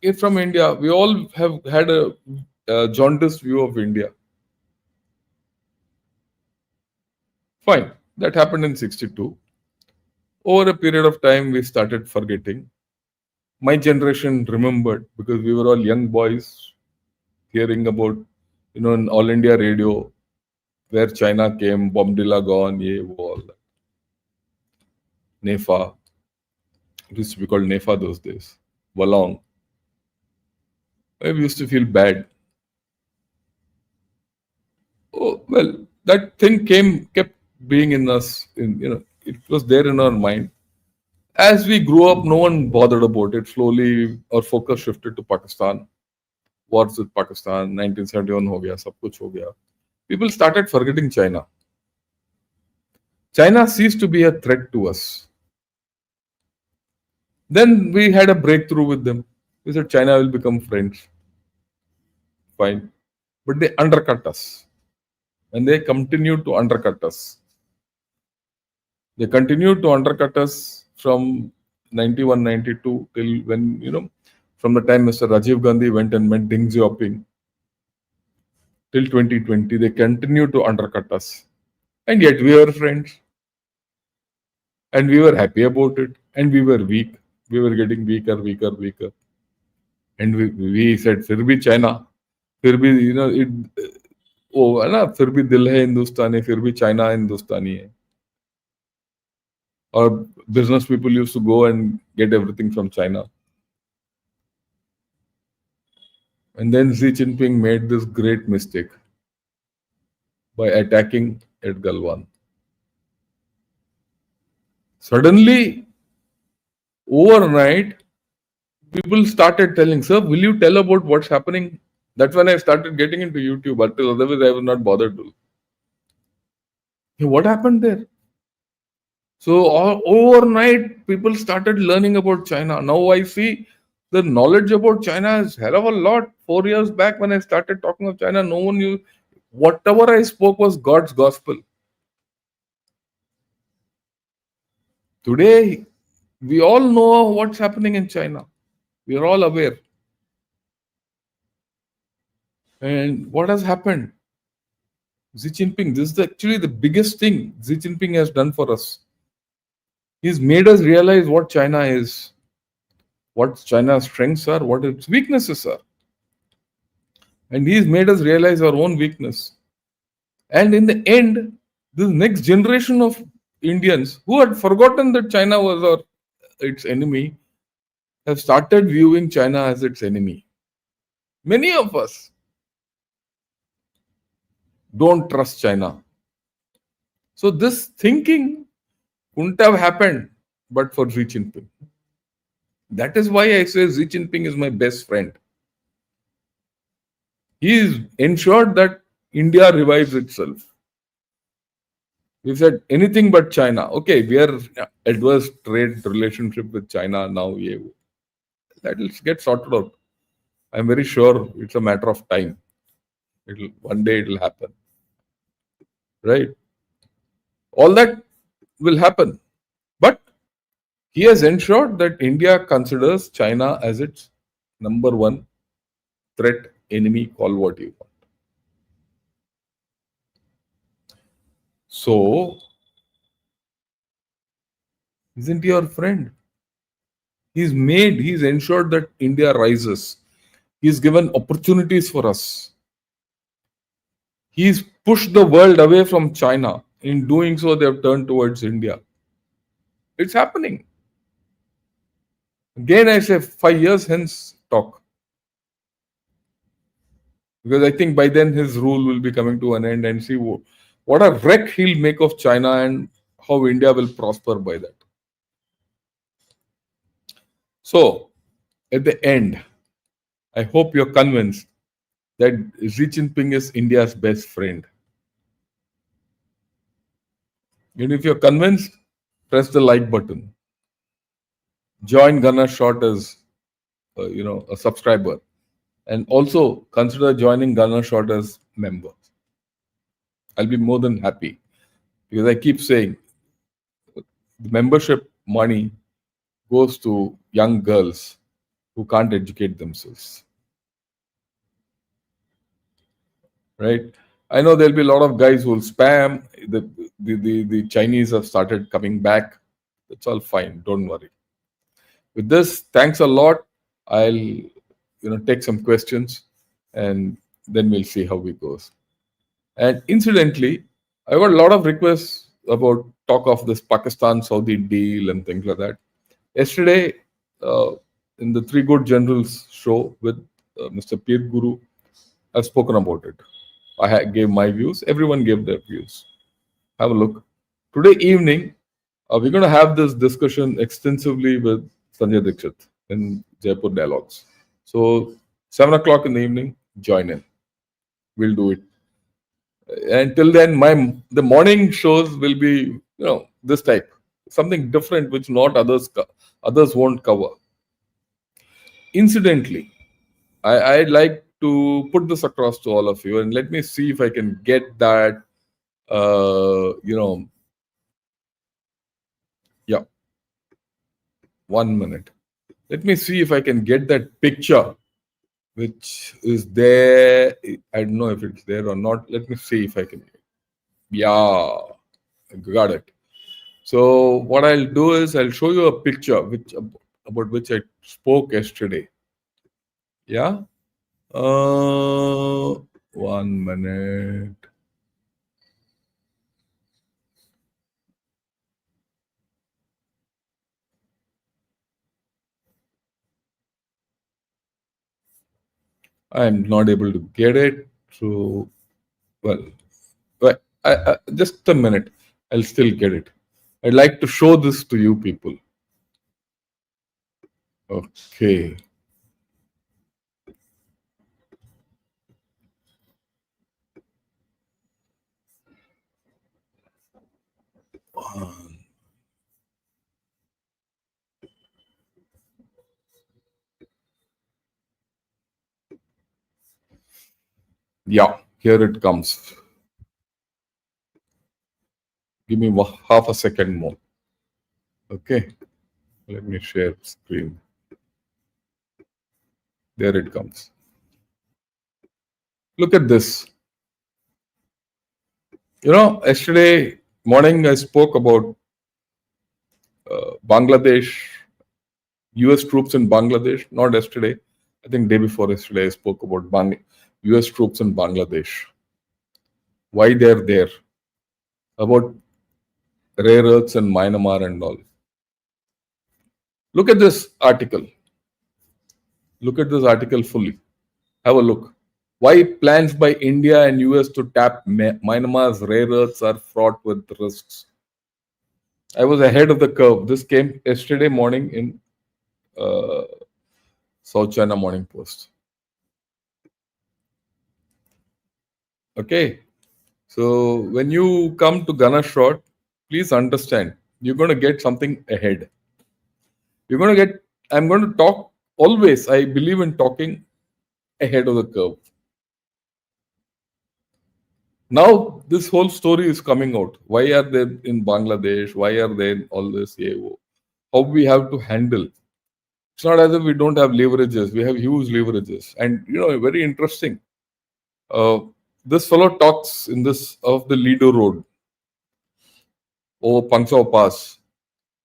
If from India, we all have had a jaundiced view of India. Fine, that happened in 62. Over a period of time, we started forgetting. My generation remembered because we were all young boys hearing about, in All India radio, where China came, Bombdilla gone, ye, wo, all that. Nefa. It used to be called Nefa those days. Walong. We used to feel bad. Oh, well, that thing kept being in us. It was there in our mind. As we grew up, no one bothered about it. Slowly, our focus shifted to Pakistan. Wars with Pakistan, 1971 ho gaya, sab kuch ho gaya. People started forgetting China. China ceased to be a threat to us. Then we had a breakthrough with them. We said China will become friends. Fine. But they undercut us. And they continued to undercut us. They continued to undercut us from 91, 92 till when, from the time Mr. Rajiv Gandhi went and met Deng Xiaoping till 2020, they continued to undercut us. And yet we were friends. and we were happy about it, and we were weak. We were getting weaker, weaker, weaker, and we said, "फिर भी China, फिर भी it वो है ना, फिर भी दिल है हिंदुस्तानी, फिर भी चाइना हिंदुस्तानी है." Or business people used to go and get everything from China. And then Xi Jinping made this great mistake by attacking at Galwan. Suddenly, overnight, people started telling, "Sir, will you tell about what's happening?" That's when I started getting into YouTube. But otherwise, I was not bothered to. Hey, what happened there? So overnight, people started learning about China. Now I see the knowledge about China is hell of a lot. 4 years back, when I started talking of China, no one knew. Whatever I spoke was God's gospel. Today, we all know what's happening in China. We are all aware. And what has happened? Xi Jinping, this is actually the biggest thing Xi Jinping has done for us. He's made us realize what China is, what China's strengths are, what its weaknesses are. And he's made us realize our own weakness. And in the end, this next generation of Indians who had forgotten that China was its enemy have started viewing China as its enemy. Many of us don't trust China. So this thinking wouldn't have happened but for Xi Jinping. That is why I say Xi Jinping is my best friend. He is ensured that India revives itself. We said anything but China. Okay, we are adverse trade relationship with China now. Yeah, that will get sorted out. I'm very sure it's a matter of time. It'll one day it'll happen. Right? All that will happen. But he has ensured that India considers China as its number one threat, enemy, call what you want. So, isn't he our friend? He's ensured that India rises. He's given opportunities for us. He's pushed the world away from China. In doing so, they have turned towards India. It's happening. Again, I say 5 years hence talk. Because I think by then his rule will be coming to an end, and see what a wreck he'll make of China and how India will prosper by that. So, at the end, I hope you're convinced that Xi Jinping is India's best friend. And if you're convinced, press the like button. Join Gunner Short as a subscriber, and also consider joining Gunner Short as member. I'll be more than happy because I keep saying the membership money goes to young girls who can't educate themselves. Right? I know there'll be a lot of guys who will spam. The Chinese have started coming back. It's all fine. Don't worry. With this, thanks a lot. I'll take some questions and then we'll see how it goes. And incidentally, I got a lot of requests about talk of this Pakistan Saudi deal and things like that. Yesterday, uh, in the Three Good Generals show with Mr. Peer Guru, I've spoken about it. Gave my views. Everyone gave their views. Have a look. Today evening, we're going to have this discussion extensively with Sanjay Dikshit in Jaipur Dialogues. So 7 o'clock in the evening, join in. We'll do it. Until then, the morning shows will be this type, something different which not others won't cover. Incidentally, I'd like to put this across to all of you, and let me see if I can get that. Yeah, 1 minute. Let me see if I can get that picture, which is there. I don't know if it's there or not. Let me see if I can. Yeah, got it. So what I'll do is I'll show you a picture about which I spoke yesterday. Yeah. Uh, 1 minute. I'm not able to get it. So well, just a minute. I'll still get it. I'd like to show this to you people. Okay. Yeah, here it comes. Give me half a second more. Okay. Let me share screen. There it comes. Look at this. Yesterday morning I spoke about Bangladesh, US troops in Bangladesh. Not yesterday. I think day before yesterday I spoke about US troops in Bangladesh. Why they're there. About rare earths and Myanmar and all. Look at this article. Look at this article fully. Have a look. Why plans by India and US to tap Myanmar's rare earths are fraught with risks. I was ahead of the curve. This came yesterday morning in uh, South China Morning Post. Okay. So when you come to Gunner Shot, please understand you're going to get something ahead. You're going to get, I'm going to talk always. I believe in talking ahead of the curve. Now, this whole story is coming out. Why are they in Bangladesh? Why are they in all this? How we have to handle. It's not as if we don't have leverages. We have huge leverages. And, very interesting. Uh, this fellow talks in this of the Lido Road over Pangsao Pass.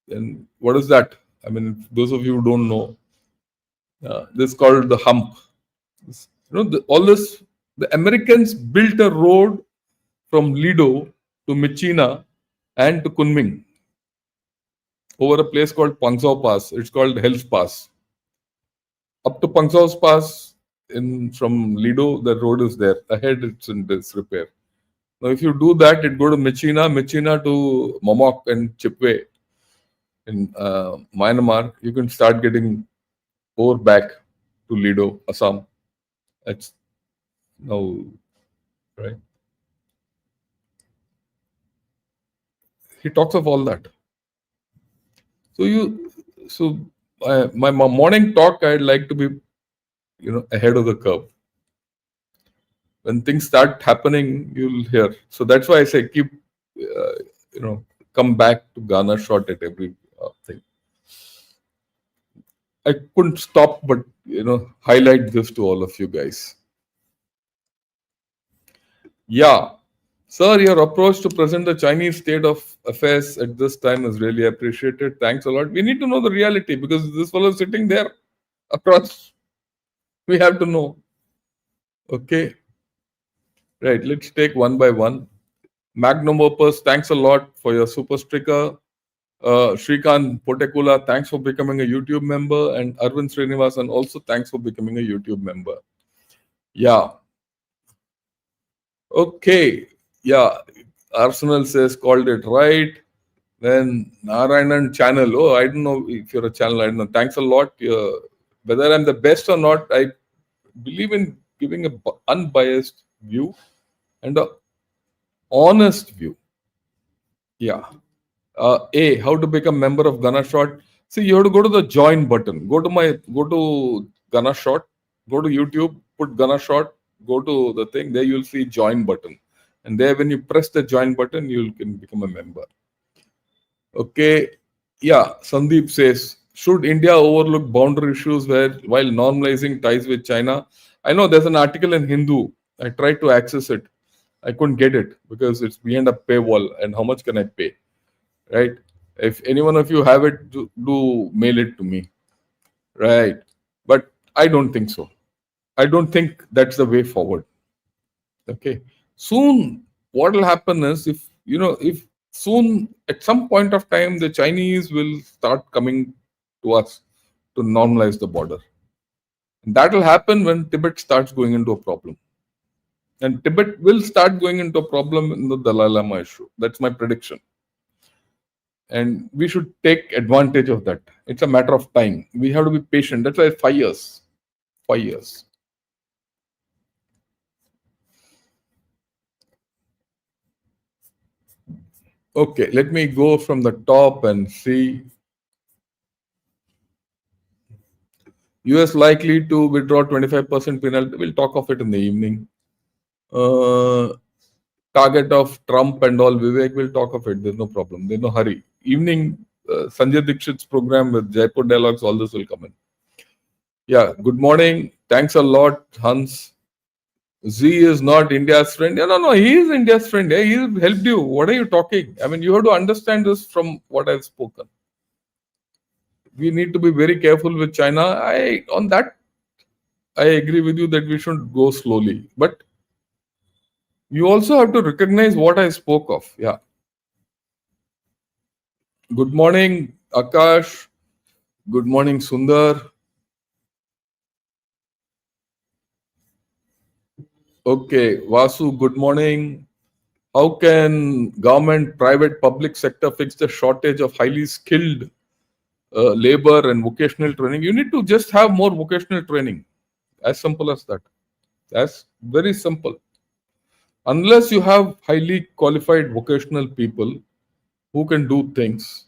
And what is that? I mean, those of you who don't know, this is called the hump. All this, the Americans built a road from Lido to Michina and to Kunming over a place called Pangsao Pass. It's called Hell's Pass. Up to Pangsao's Pass from Lido, the road is there. Ahead, it's in disrepair. Now, if you do that, it go to Michina to Momok and Chipwe in Myanmar. You can start getting ore back to Lido, Assam. That's now right. He talks of all that. So my morning talk, I'd like to be, ahead of the curve. When things start happening, you'll hear. So that's why I say keep, come back to Ghana shot at every thing. I couldn't stop but highlight this to all of you guys. Yeah, sir, your approach to present the Chinese state of affairs at this time is really appreciated. Thanks a lot. We need to know the reality because this fellow is sitting there across. We have to know. Okay. Right. Let's take one by one. Magnum Opus, thanks a lot for your super sticker. Shrikant Potekula, thanks for becoming a YouTube member. And Arvind Srinivasan, also thanks for becoming a YouTube member. Yeah. Okay. Yeah. Arsenal says called it right. Then Narayanan channel. Oh, I don't know if you're a channel. I don't know. Thanks a lot. Whether I'm the best or not, I believe in giving a unbiased view and a honest view. Yeah. How to become member of Gunner Shot? See, you have to go to the join button. Go to Gunner Shot. Go to YouTube. Put Gunner Shot. Go to the thing. There you'll see join button, and there when you press the join button, you can become a member. Okay. Yeah. Sandeep says, should India overlook boundary issues while normalizing ties with China? I know there's an article in Hindu. I tried to access it. I couldn't get it because it's behind a paywall. And how much can I pay? Right? If any one of you have it, do mail it to me, right? But I don't think so. I don't think that's the way forward. Okay. Soon, what will happen is, if soon at some point of time the Chinese will start coming to us to normalize the border. And that will happen when Tibet starts going into a problem. And Tibet will start going into a problem in the Dalai Lama issue. That's my prediction. And we should take advantage of that. It's a matter of time. We have to be patient. That's why 5 years. 5 years. Okay, let me go from the top and see. US likely to withdraw 25% penalty. We'll talk of it in the evening. Uh, Target of Trump and all, Vivek will talk of it. There's no problem. There's no hurry. Evening, Sanjay Dixit's program with Jaipur Dialogues, all this will come in. Yeah, good morning. Thanks a lot, Hans. Z is not India's friend. Yeah, no, no, he is India's friend. Yeah, he helped you. What are you talking? I mean, you have to understand this from what I've spoken. We need to be very careful with China. On that, I agree with you that we should go slowly. But you also have to recognize what I spoke of. Yeah. Good morning, Akash. Good morning, Sundar. Okay, Vasu, good morning. How can government, private, public sector fix the shortage of highly skilled labor and vocational training? You need to just have more vocational training. As simple as that. That's very simple. Unless you have highly qualified vocational people who can do things,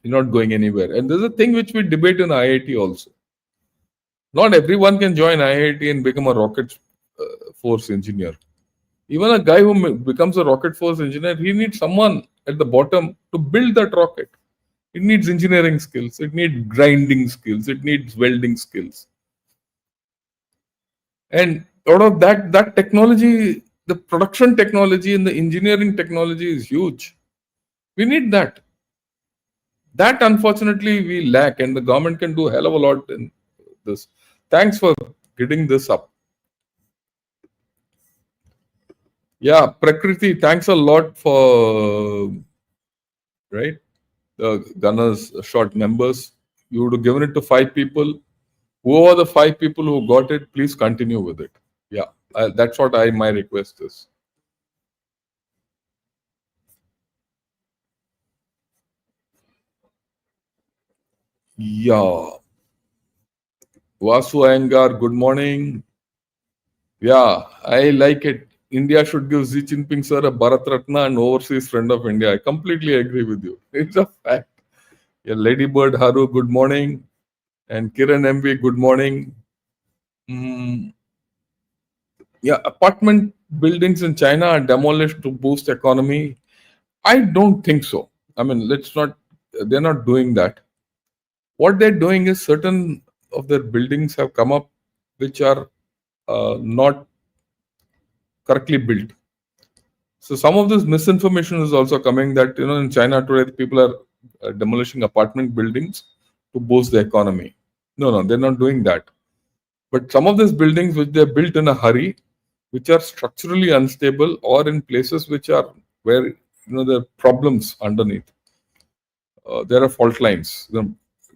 you're not going anywhere. And there's a thing which we debate in IIT also. Not everyone can join IIT and become a rocket force engineer. Even a guy who becomes a rocket force engineer, he needs someone at the bottom to build that rocket. It needs engineering skills, it needs grinding skills, it needs welding skills. And out of that technology, the production technology and the engineering technology is huge. We need that. That unfortunately we lack, and the government can do a hell of a lot in this. Thanks for getting this up. Yeah, Prakriti, thanks a lot for right the Gunners short members. You would have given it to 5 people. Who are the 5 people who got it? Please continue with it. Yeah, that's what my request is. Yeah, Vasu Iyengar, good morning. Yeah, I like it. India should give Xi Jinping sir a Bharat Ratna and overseas friend of India. I completely agree with you. It's a fact. Yeah, Ladybird Haru, good morning. And Kiran MV, good morning. Mm, yeah, apartment buildings in China are demolished to boost economy. I don't think so. I mean, let's not, they're not doing that. What they're doing is certain of their buildings have come up which are not correctly built. So some of this misinformation is also coming that in China today people are demolishing apartment buildings to boost the economy. No, no, they're not doing that. But some of these buildings which they're built in a hurry, which are structurally unstable or in places which are where there are problems underneath. There are fault lines,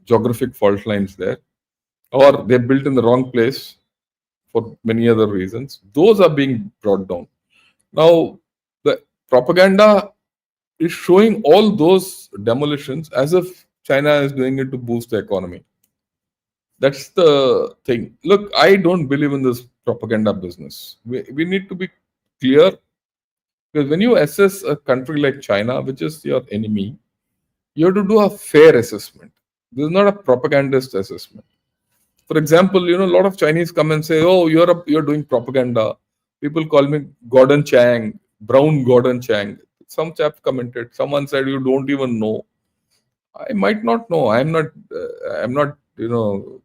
geographic fault lines there, or they're built in the wrong place for many other reasons. Those are being brought down. Now, the propaganda is showing all those demolitions as if China is doing it to boost the economy. That's the thing. Look, I don't believe in this propaganda business. We need to be clear because when you assess a country like China, which is your enemy, you have to do a fair assessment. This is not a propagandist assessment. For example, a lot of Chinese come and say, "Oh, you're doing propaganda." People call me Gordon Chang, Brown Gordon Chang. Some chap commented. Someone said, "You don't even know." I might not know. I'm not.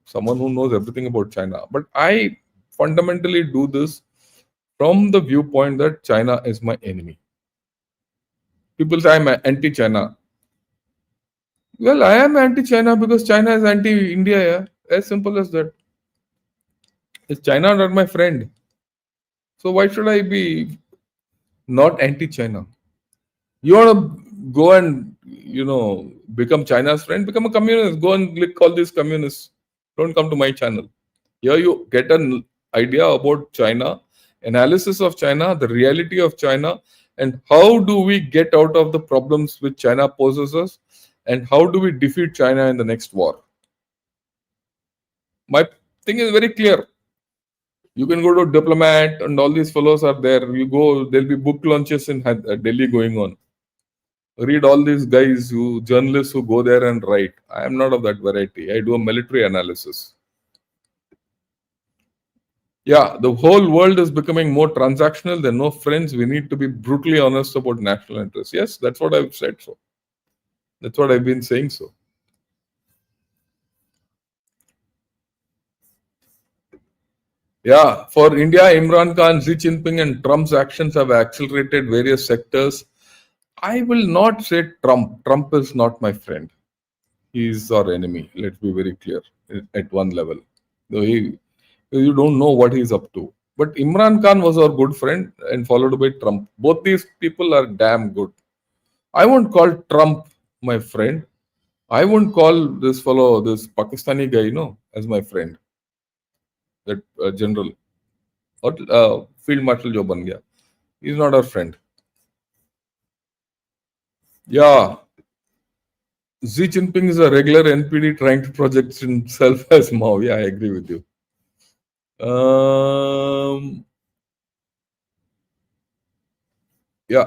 Someone who knows everything about China. But I fundamentally do this from the viewpoint that China is my enemy. People say I'm anti-China. Well, I am anti-China because China is anti-India. Yeah, as simple as that. Is China not my friend? So why should I be not anti-China? You want to go and become China's friend? Become a communist. Go and click all these communists. Don't come to my channel. Here you get an idea about China, analysis of China, the reality of China, and how do we get out of the problems which China poses us, and how do we defeat China in the next war. My thing is very clear. You can go to Diplomat, and all these fellows are there. You go, there'll be book launches in Delhi going on. Read all these guys, who journalists who go there and write. I am not of that variety. I do a military analysis. Yeah, the whole world is becoming more transactional. There are no friends. We need to be brutally honest about national interests. Yes, that's what I've said. So that's what I've been saying. So yeah, for India, Imran Khan, Xi Jinping, and Trump's actions have accelerated various sectors. I will not say Trump. Trump is not my friend. He is our enemy. Let's be very clear at one level. Though you don't know what he's up to. But Imran Khan was our good friend and followed by Trump. Both these people are damn good. I won't call Trump my friend. I won't call this fellow, this Pakistani guy, as my friend. That general or Field Marshal Jo ban gaya. He's not our friend. Yeah, Xi Jinping is a regular NPD trying to project himself as Mao. Yeah, I agree with you. Um, yeah,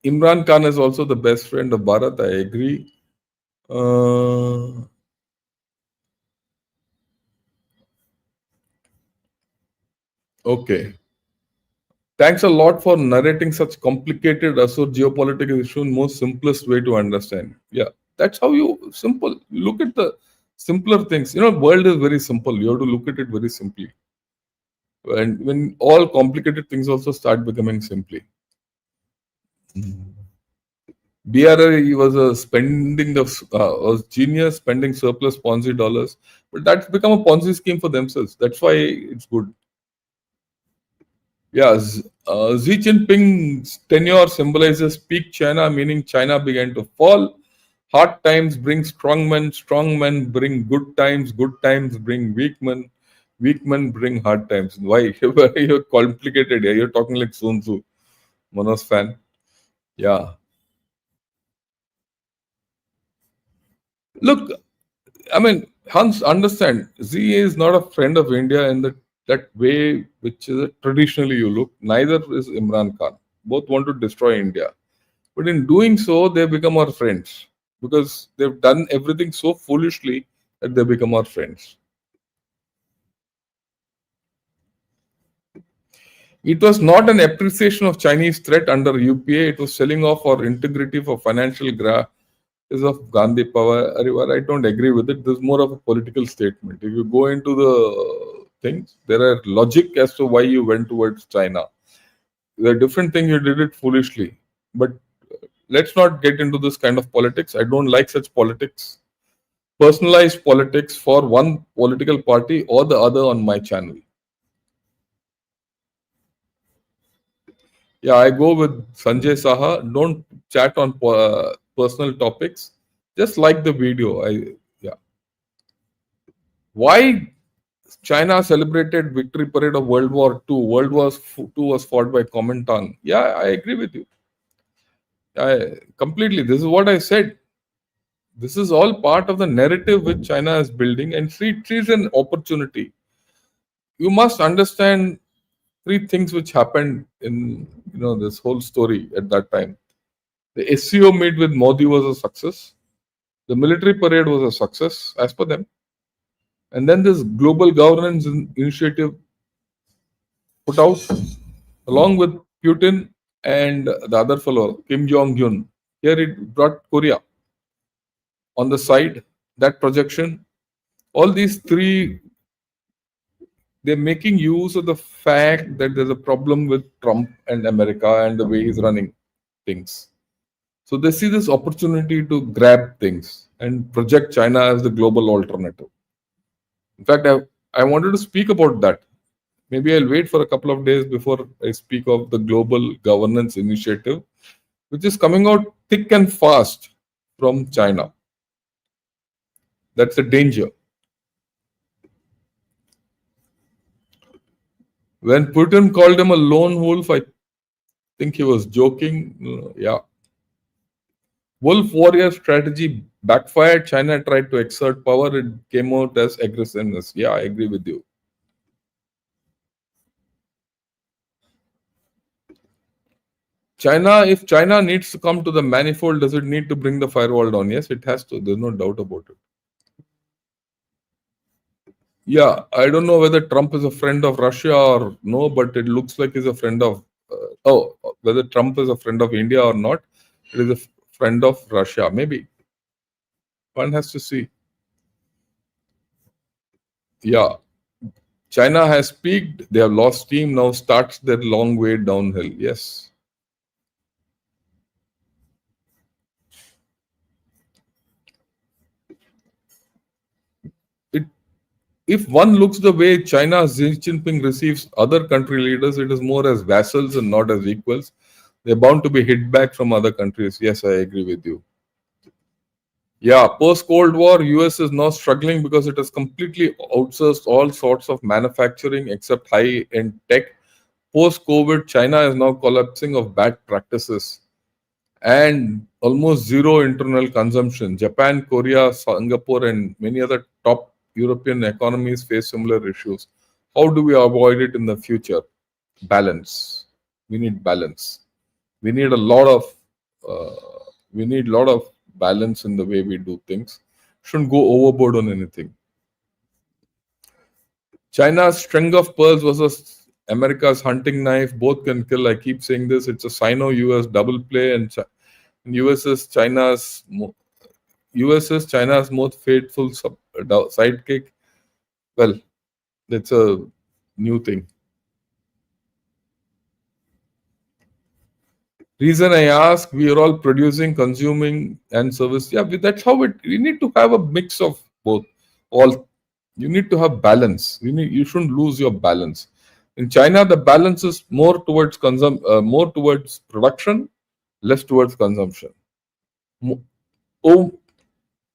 Imran Khan is also the best friend of Bharat. I agree. Uh, okay. Thanks a lot for narrating such complicated Asur geopolitical issue in most simplest way to understand. Yeah, that's how you simple. Look at the simpler things. World is very simple. You have to look at it very simply. And when all complicated things also start becoming simply. BRI was a spending of was genius spending surplus Ponzi dollars, but that's become a Ponzi scheme for themselves. That's why it's good. Yeah, Xi Jinping's tenure symbolizes peak China, meaning China began to fall. Hard times bring strong men bring good times bring weak men bring hard times. Why? You're complicated here. You're talking like Sun Tzu, Manos fan. Yeah. Look, I mean, Hans, understand, Z is not a friend of India in that way, which is traditionally you look. Neither is Imran Khan. Both want to destroy India. But in doing so, they become our friends because they've done everything so foolishly that they become our friends. It was not an appreciation of Chinese threat under UPA. It was selling off our integrity for financial is of Gandhi power. I don't agree with it. This is more of a political statement. If you go into the things, there are logic as to why you went towards China. The different thing you did it foolishly. But let's not get into this kind of politics. I don't like such politics. Personalized politics for one political party or the other on my channel. Yeah, I go with Sanjay Saha. Don't chat on personal topics. Just like the video. Yeah. Why China celebrated victory parade of World War II. World War II was fought by Kuomintang. Yeah, I agree with you. I completely. This is what I said. This is all part of the narrative which China is building, and treats an opportunity. You must understand three things which happened in this whole story at that time. The SCO meet with Modi was a success. The military parade was a success as per them, and then this global governance initiative put out along with Putin and the other fellow, Kim Jong Un. Here it brought Korea on the side, that projection. All these three, they're making use of the fact that there's a problem with Trump and America and the way he's running things. So they see this opportunity to grab things. and project China as the global alternative. In fact, I wanted to speak about that. Maybe I'll wait for a couple of days before I speak of the global governance initiative, which is coming out thick and fast from China. That's a danger. When Putin called him a lone wolf, I think he was joking. Yeah. Wolf warrior strategy backfired. China tried to exert power. It came out as aggressiveness. Yeah, I agree with you. If China needs to come to the manifold, does it need to bring the firewall down? Yes, it has to. There's no doubt about it. Yeah, I don't know whether Trump is a friend of Russia or no, but it looks like he's a friend of. Whether Trump is a friend of India or not, it is a friend of Russia. Maybe one has to see. Yeah, China has peaked. They have lost steam. Now starts their long way downhill. Yes. It, if one looks the way China Xi Jinping receives other country leaders, it is more as vassals and not as equals. They're bound to be hit back from other countries. Yes, I agree with you. Yeah, post Cold War, US is now struggling because it has completely outsourced all sorts of manufacturing except high end tech. Post COVID, China is now collapsing of bad practices and almost zero internal consumption. Japan, Korea, Singapore, and many other top European economies face similar issues. How do we avoid it in the future? Balance. We need balance. We need a lot of balance in the way we do things. Shouldn't go overboard on anything. China's string of pearls versus America's hunting knife both can kill. I keep saying this. It's a Sino-US double play, and US is China's most faithful sidekick. Well, that's a new thing. Reason I ask, we are all producing, consuming, and service. Yeah, that's how it. We need to have a mix of both. All you need to have balance. You shouldn't lose your balance. In China, the balance is more towards production, less towards consumption. Mo- Oh,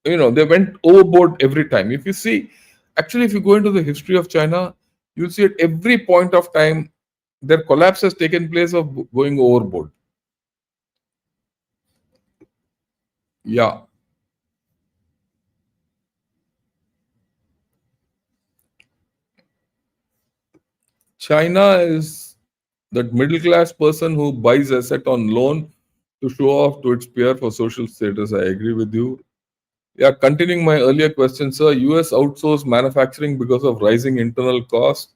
they went overboard every time. If you see, actually, if you go into the history of China, you'll see at every point of time their collapse has taken place of going overboard. Yeah, China is that middle class person who buys asset on loan to show off to its peer for social status. I agree with you. Yeah, continuing my earlier question, sir, US outsourced manufacturing because of rising internal costs.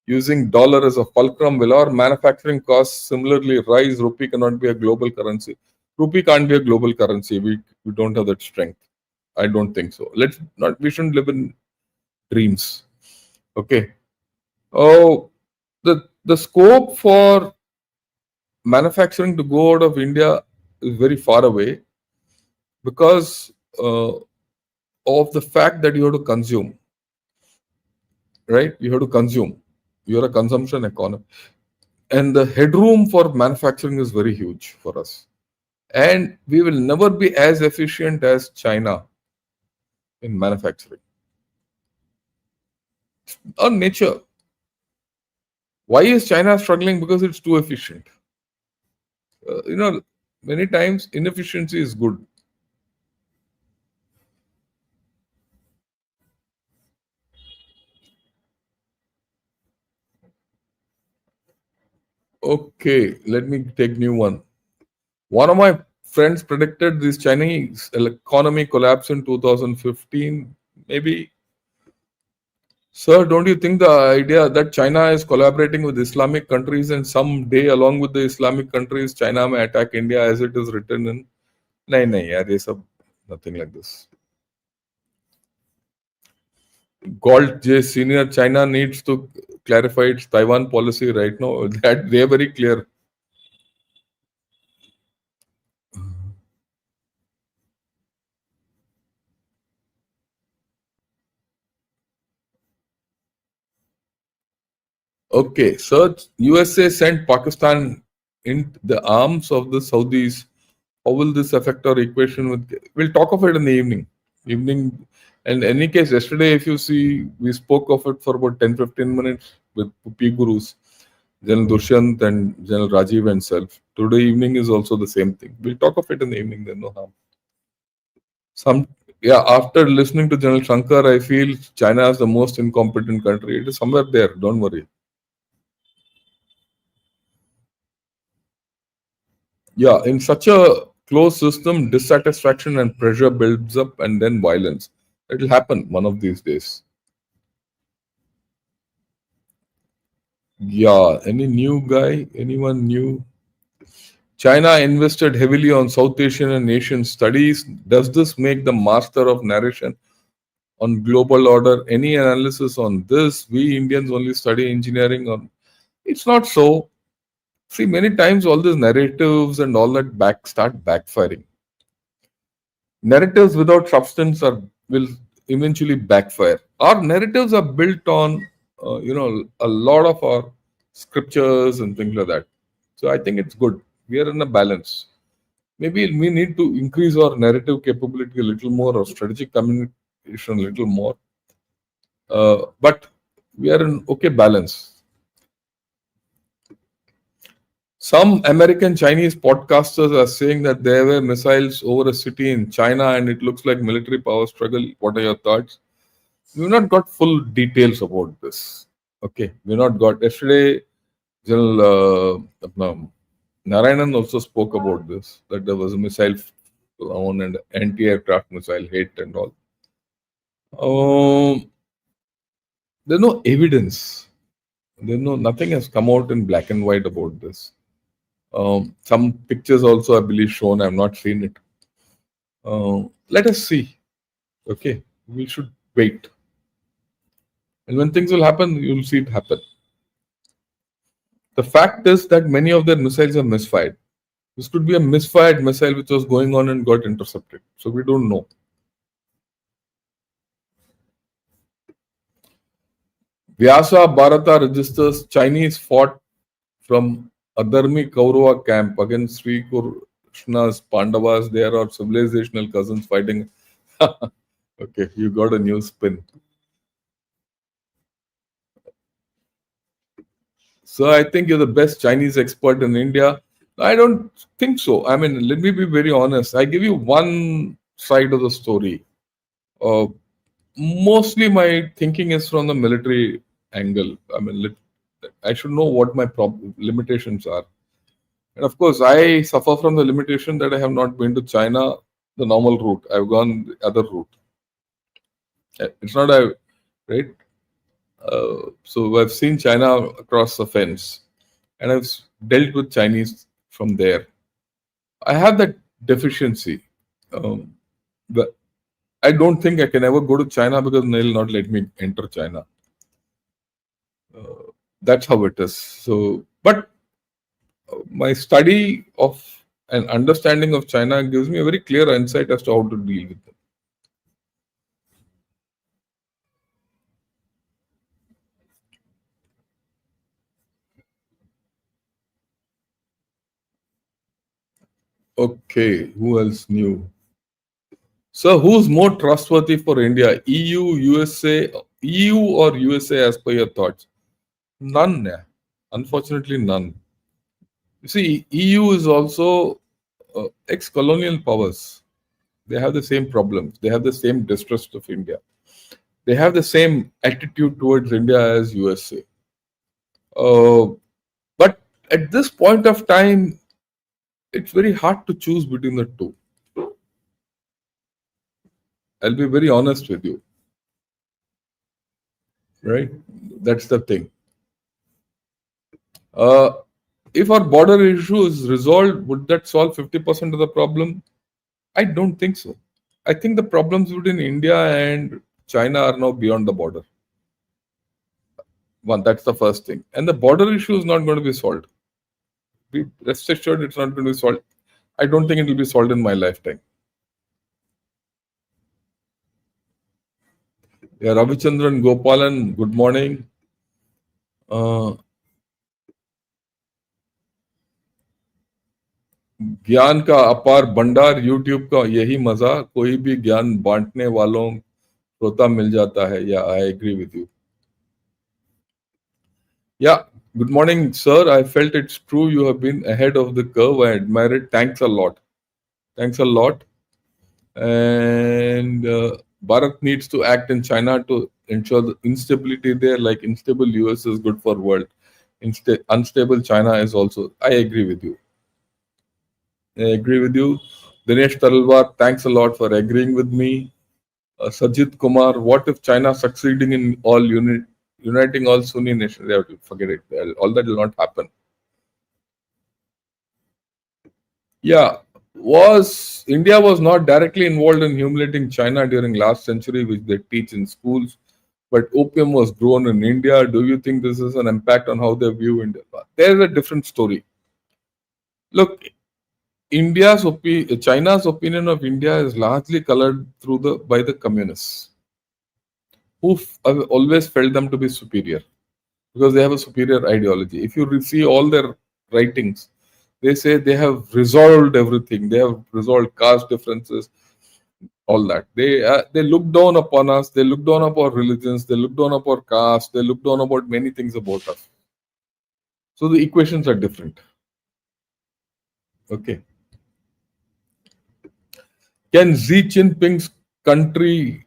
Using dollar as a fulcrum, will our manufacturing costs similarly rise? Rupee cannot be a global currency. Rupee can't be a global currency. We don't have that strength. I don't think so. We shouldn't live in dreams. Okay. Oh, the scope for manufacturing to go out of India is very far away because of the fact that you have to consume, right? You have to consume. You're a consumption economy. And the headroom for manufacturing is very huge for us. And we will never be as efficient as China in manufacturing. On nature. Why is China struggling? Because it's too efficient. Uh, you know, Many times inefficiency is good. Okay, let me take new one. One of my friends predicted this Chinese economy collapse in 2015. Maybe, sir, don't you think the idea that China is collaborating with Islamic countries and someday, along with the Islamic countries, China may attack India as it is written in? No, yaar, ये सब nothing like this. Galt J Senior, China needs to clarify its Taiwan policy right now. That they are very clear. Okay, so USA sent Pakistan in the arms of the Saudis. How will this affect our equation with? We'll talk of it in the evening. Evening, and in any case, yesterday, if you see, we spoke of it for about 10-15 minutes with P Gurus, General Dushyant and General Rajiv and self. Today evening is also the same thing. We'll talk of it in the evening. Then no harm. Some Yeah. After listening to General Shankar, I feel China is the most incompetent country. It is somewhere there. Don't worry. Yeah, in such a closed system, dissatisfaction and pressure builds up and then violence. It'll happen one of these days. Yeah, any new guy? Anyone new? China invested heavily on South Asian and Asian studies. Does this make the master of narration on global order? Any analysis on this? We Indians only study engineering on. It's not so. See, many times all these narratives and all that start backfiring. Narratives without substance are will eventually backfire. Our narratives are built on a lot of our scriptures and things like that. So I think it's good. We are in a balance. Maybe we need to increase our narrative capability a little more or strategic communication a little more. But we are in okay balance. Some American Chinese podcasters are saying that there were missiles over a city in China and it looks like military power struggle. What are your thoughts? We've not got full details about this. Okay, we've not got. Yesterday, General Narayanan also spoke about this, that there was a missile on and anti-aircraft missile hit and all. There's no evidence. There's nothing has come out in black and white about this. Some pictures also, I believe, shown. I've not seen it. Let us see. Okay, we should wait. And when things will happen, you'll see it happen. The fact is that many of their missiles are misfired. This could be a misfired missile which was going on and got intercepted. So we don't know. Vyasa Bharata registers Chinese fought from Adharmi Kaurava camp against Sri Krishna's Pandavas. They are our civilizational cousins fighting. Okay, you got a new spin. So I think you're the best Chinese expert in India. I don't think so. I mean, let me be very honest. I give you one side of the story. Uh, Mostly my thinking is from the military angle. I mean, I should know what my limitations are. And of course, I suffer from the limitation that I have not been to China the normal route. I've gone the other route. It's not a right. So I've seen China across the fence, and I've dealt with Chinese from there. I have that deficiency. Um, but I don't think I can ever go to China because they'll not let me enter China. That's how it is. So, but my study of and understanding of China gives me a very clear insight as to how to deal with them. Okay, who else new? So, who's more trustworthy for India? EU or USA as per your thoughts? None. Yeah. Unfortunately, none. You see, EU is also ex-colonial powers. They have the same problems. They have the same distrust of India. They have the same attitude towards India as USA. Uh, but at this point of time, it's very hard to choose between the two. I'll be very honest with you, right? That's the thing. Uh, if our border issue is resolved, would that solve 50% of the problem? I don't think so. I think the problems between India and China are now beyond the border. One, that's the first thing. And the border issue is not going to be solved. Be rest assured it's not going to be solved. I don't think it will be solved in my lifetime. Yeah, Ravichandran Gopalan, good morning. अ, ज्ञान का अपार भंडार, YouTube का यही मजा, कोई भी ज्ञान बांटने वालों श्रोता मिल जाता है. Yeah I agree with you. Yeah good morning sir, I felt it's true, you have been ahead of the curve. I admire it. Thanks a lot. Thanks a lot. And Bharat needs to act in China to ensure the instability there. Like unstable US is good for world. Unstable China is also. I agree with you. I agree with you. Dinesh Taralwar, thanks a lot for agreeing with me. Sajid Kumar, what if China succeeding in uniting all Sunni nations? Yeah, forget it. All that will not happen. Yeah, was India was not directly involved in humiliating China during last century, which they teach in schools, but opium was grown in India. Do you think this is an impact on how they view India? There's a different story. Look, China's opinion of India is largely colored through the by the communists, who have always felt them to be superior because they have a superior ideology. If you see all their writings, they say they have resolved everything. They have resolved caste differences, all that. They look down upon us. They look down upon religions. They look down upon caste. They look down about many things about us. So the equations are different. Okay. Can Xi Jinping's country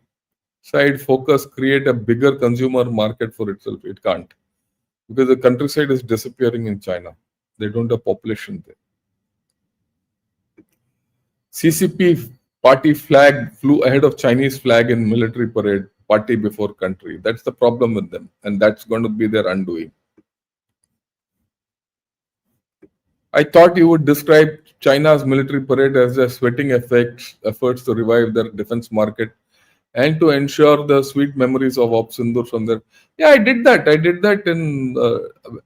side focus create a bigger consumer market for itself? It can't, because the countryside is disappearing in China. They don't have population there. CCP party flag flew ahead of Chinese flag in military parade, party before country. That's the problem with them, and that's going to be their undoing. I thought you would describe China's military parade as a sweating efforts to revive their defense market and to ensure the sweet memories of Op Sindur from there. Yeah, I did that. I did that in.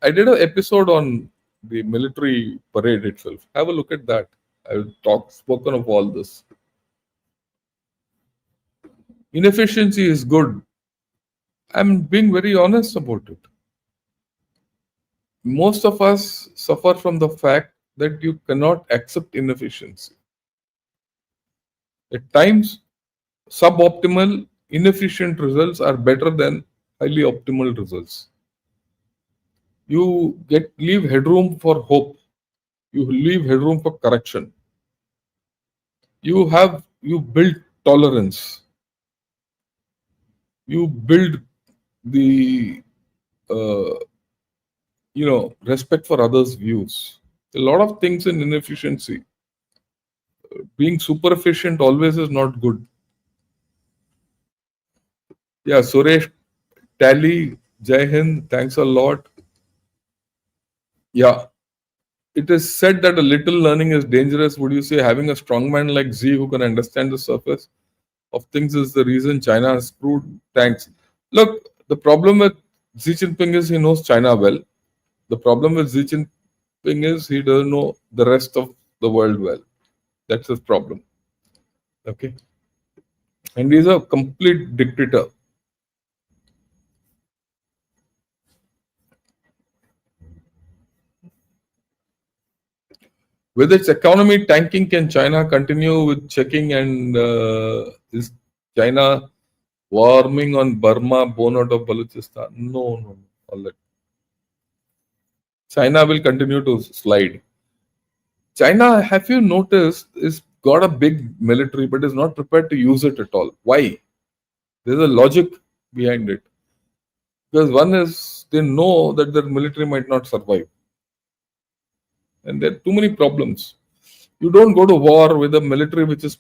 I did an episode on the military parade itself. Have a look at that. I've spoken of all this. Inefficiency is good. I'm being very honest about it. Most of us suffer from the fact that you cannot accept inefficiency. At times, suboptimal, inefficient results are better than highly optimal results. You leave headroom for hope. You leave headroom for correction. You build tolerance. You build the uh, respect for others' views. A lot of things in inefficiency. Being super efficient always is not good. Yeah, Suresh, Tally, Jai Hind, thanks a lot. Yeah, it is said that a little learning is dangerous. Would you say having a strong man like Z who can understand the surface of things is the reason China has screwed? Thanks. Look, the problem with Xi Jinping is he knows China well. The problem with Xi Jinping is he doesn't know the rest of the world well. That's his problem. Okay. And he's a complete dictator. With its economy tanking, can China continue with checking, and is China warming on Burma, born out of Balochistan? No, no, no. All that. China will continue to slide. China, have you noticed, is got a big military but is not prepared to use it at all. Why? There's a logic behind it. Because one is they know that their military might not survive. And there are too many problems. You don't go to war with a military which is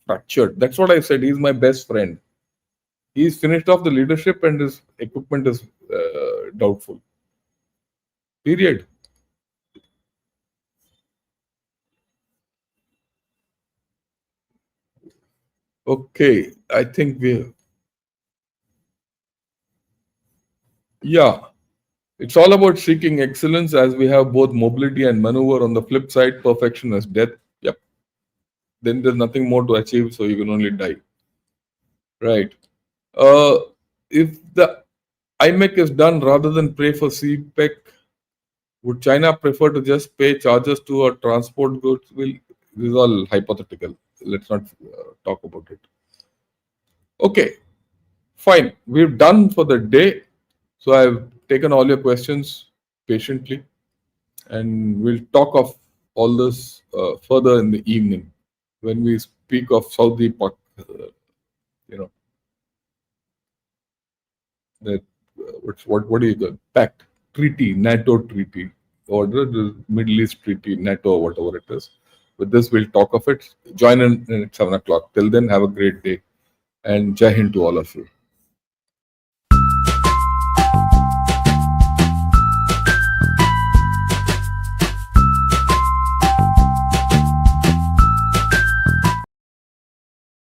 fractured. That's what I said. He's my best friend. He's finished off the leadership and his equipment is doubtful. Period. Okay, I think yeah, it's all about seeking excellence as we have both mobility and maneuver. On the flip side, perfection is death. Yep. Then there's nothing more to achieve, so you can only die. Right. Uh, if the IMEC is done rather than pray for CPEC. Would China prefer to just pay charges to our transport goods? Well, this is all hypothetical. Let's not talk about it. Okay, fine. We're done for the day. So I've taken all your questions patiently, and we'll talk of all this further in the evening when we speak of Saudi, you know, that what do you call pact treaty, NATO treaty, or the Middle East treaty, NATO, or whatever it is. With this, we'll talk of it. Join in at 7 o'clock. Till then, have a great day and Jai Hind to all of you.